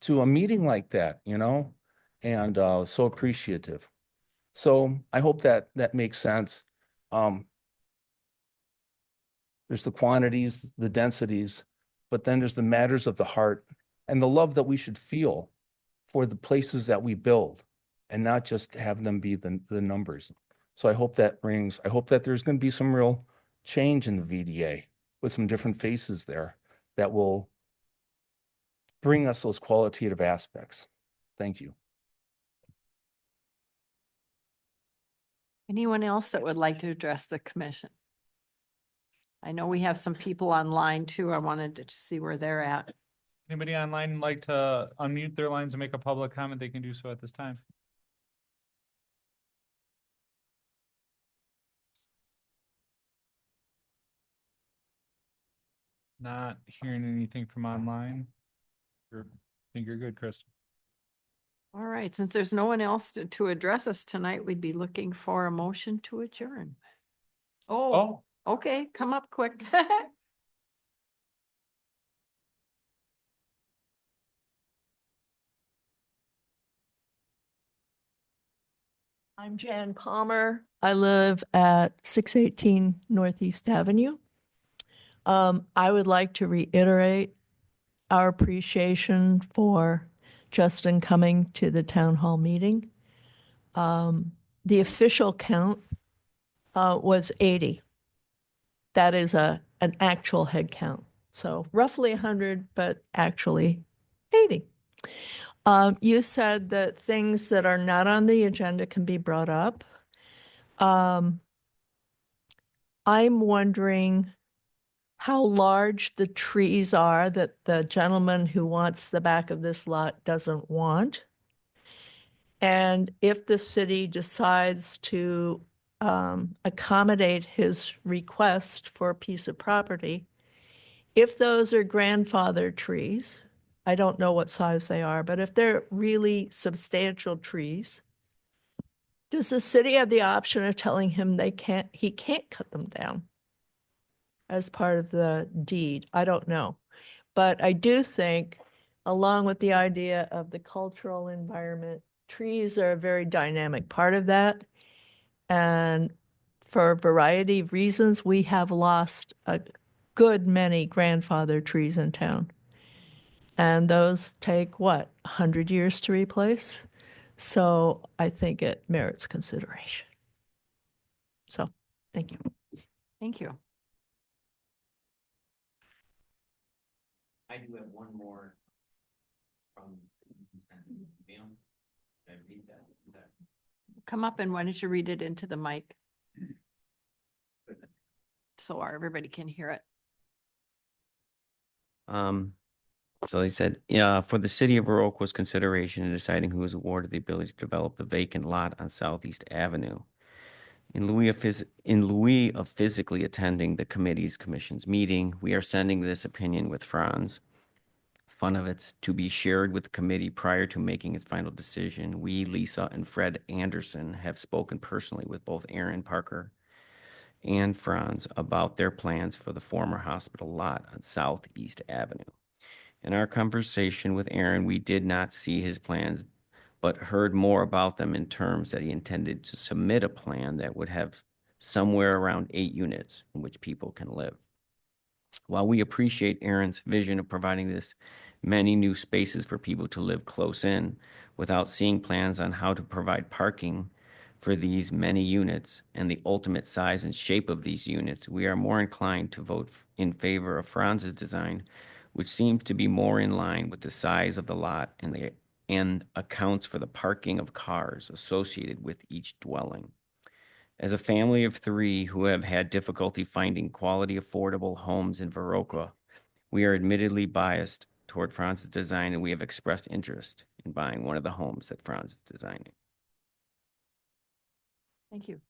to a meeting like that, and so appreciative. So I hope that makes sense. There's the quantities, the densities, but then there's the matters of the heart and the love that we should feel for the places that we build, and not just have them be the numbers. So I hope that rings. I hope that there's going to be some real change in the VDA with some different faces there that will bring us those qualitative aspects. Thank you. Anyone else that would like to address the commission? I know we have some people online too. I wanted to see where they're at. Anybody online like to unmute their lines and make a public comment? They can do so at this time. Not hearing anything from online. I think you're good, Kristen. All right, since there's no one else to address us tonight, we'd be looking for a motion to adjourn. Oh, okay, come up quick. I'm Jan Palmer. I live at 618 Northeast Avenue. I would like to reiterate our appreciation for Justin coming to the town hall meeting. The official count was 80. That is an actual head count. So roughly 100, but actually 80. You said that things that are not on the agenda can be brought up. I'm wondering how large the trees are that the gentleman who wants the back of this lot doesn't want. And if the city decides to accommodate his request for a piece of property, if those are grandfather trees, I don't know what size they are, but if they're really substantial trees, does the city have the option of telling him he can't cut them down as part of the deed? I don't know. But I do think, along with the idea of the cultural environment, trees are a very dynamic part of that. And for a variety of reasons, we have lost a good many grandfather trees in town. And those take, 100 years to replace? So I think it merits consideration. So, thank you. Thank you. I do have one more from. Come up and why don't you read it into the mic? So everybody can hear it. So they said, yeah, for the city of Viroqua's consideration in deciding who is awarded the ability to develop the vacant lot on Southeast Avenue. In lieu of physically attending the commission's meeting, we are sending this opinion with Franz. Fun of it's to be shared with the committee prior to making its final decision. We, Lisa, and Fred Anderson have spoken personally with both Aaron Parker and Franz about their plans for the former hospital lot on Southeast Avenue. In our conversation with Aaron, we did not see his plans, but heard more about them in terms that he intended to submit a plan that would have somewhere around 8 units in which people can live. While we appreciate Aaron's vision of providing this many new spaces for people to live close in, without seeing plans on how to provide parking for these many units and the ultimate size and shape of these units, we are more inclined to vote in favor of Franz's design, which seems to be more in line with the size of the lot and accounts for the parking of cars associated with each dwelling. As a family of 3 who have had difficulty finding quality, affordable homes in Viroqua, we are admittedly biased toward Franz's design, and we have expressed interest in buying one of the homes that Franz is designing. Thank you.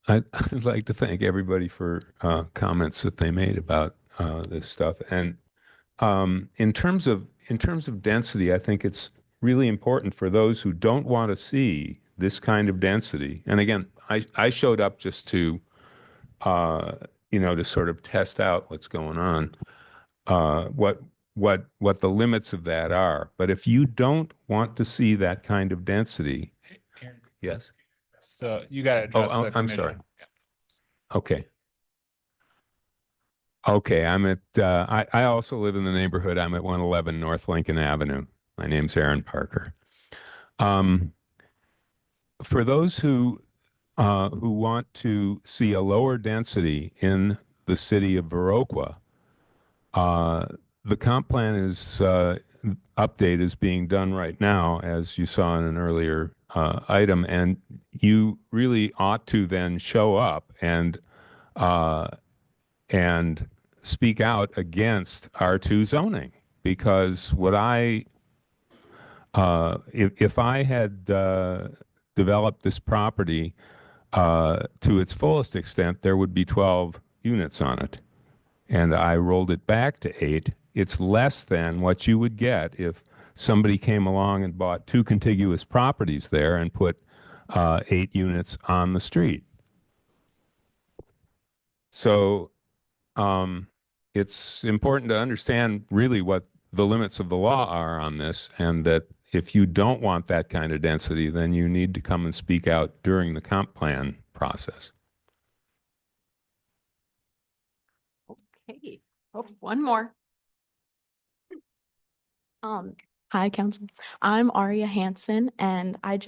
I'd like to thank everybody for comments that they made about this stuff. And in terms of density, I think it's really important for those who don't want to see this kind of density. And again, I showed up just to to sort of test out what's going on, what the limits of that are. But if you don't want to see that kind of density, yes. So you got to address the I'm commission. sorry. Okay. Okay, I'm at, I also live in the neighborhood. I'm at 111 North Lincoln Avenue. My name's Aaron Parker. For those who want to see a lower density in the city of Viroqua, the comp plan update is being done right now, as you saw in an earlier item, and you really ought to then show up and speak out against R2 zoning, because if I had developed this property to its fullest extent, there would be 12 units on it. And I rolled it back to 8. It's less than what you would get if somebody came along and bought 2 contiguous properties there and put 8 units on the street. So it's important to understand really what the limits of the law are on this, and that if you don't want that kind of density, then you need to come and speak out during the comp plan process. Okay. Oh, one more. Hi, Council. I'm Aria Hansen, and I've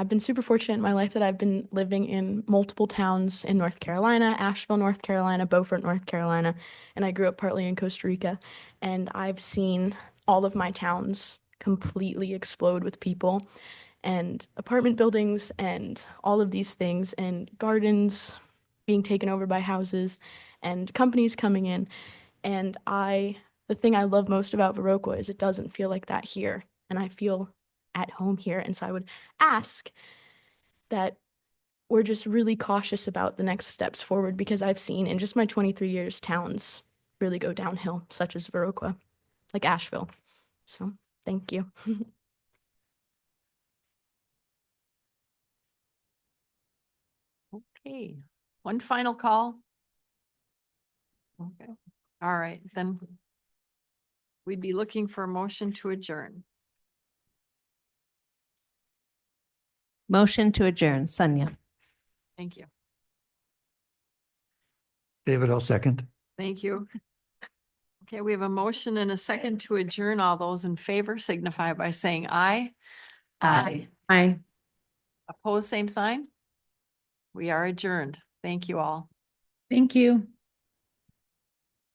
been super fortunate in my life that I've been living in multiple towns in North Carolina, Asheville, North Carolina, Beaufort, North Carolina, and I grew up partly in Costa Rica, and I've seen all of my towns completely explode with people and apartment buildings and all of these things and gardens being taken over by houses and companies coming in. And the thing I love most about Viroqua is it doesn't feel like that here, and I feel at home here. And so I would ask that we're just really cautious about the next steps forward, because I've seen in just my 23 years towns really go downhill, such as Viroqua, like Asheville. So thank you. Okay, one final call. Okay, all right, then we'd be looking for a motion to adjourn. Motion to adjourn, Sonia. Thank you. David, I'll second. Thank you. Okay, we have a motion and a second to adjourn. All those in favor signify by saying aye. Aye. Aye. Opposed, same sign. We are adjourned. Thank you all. Thank you.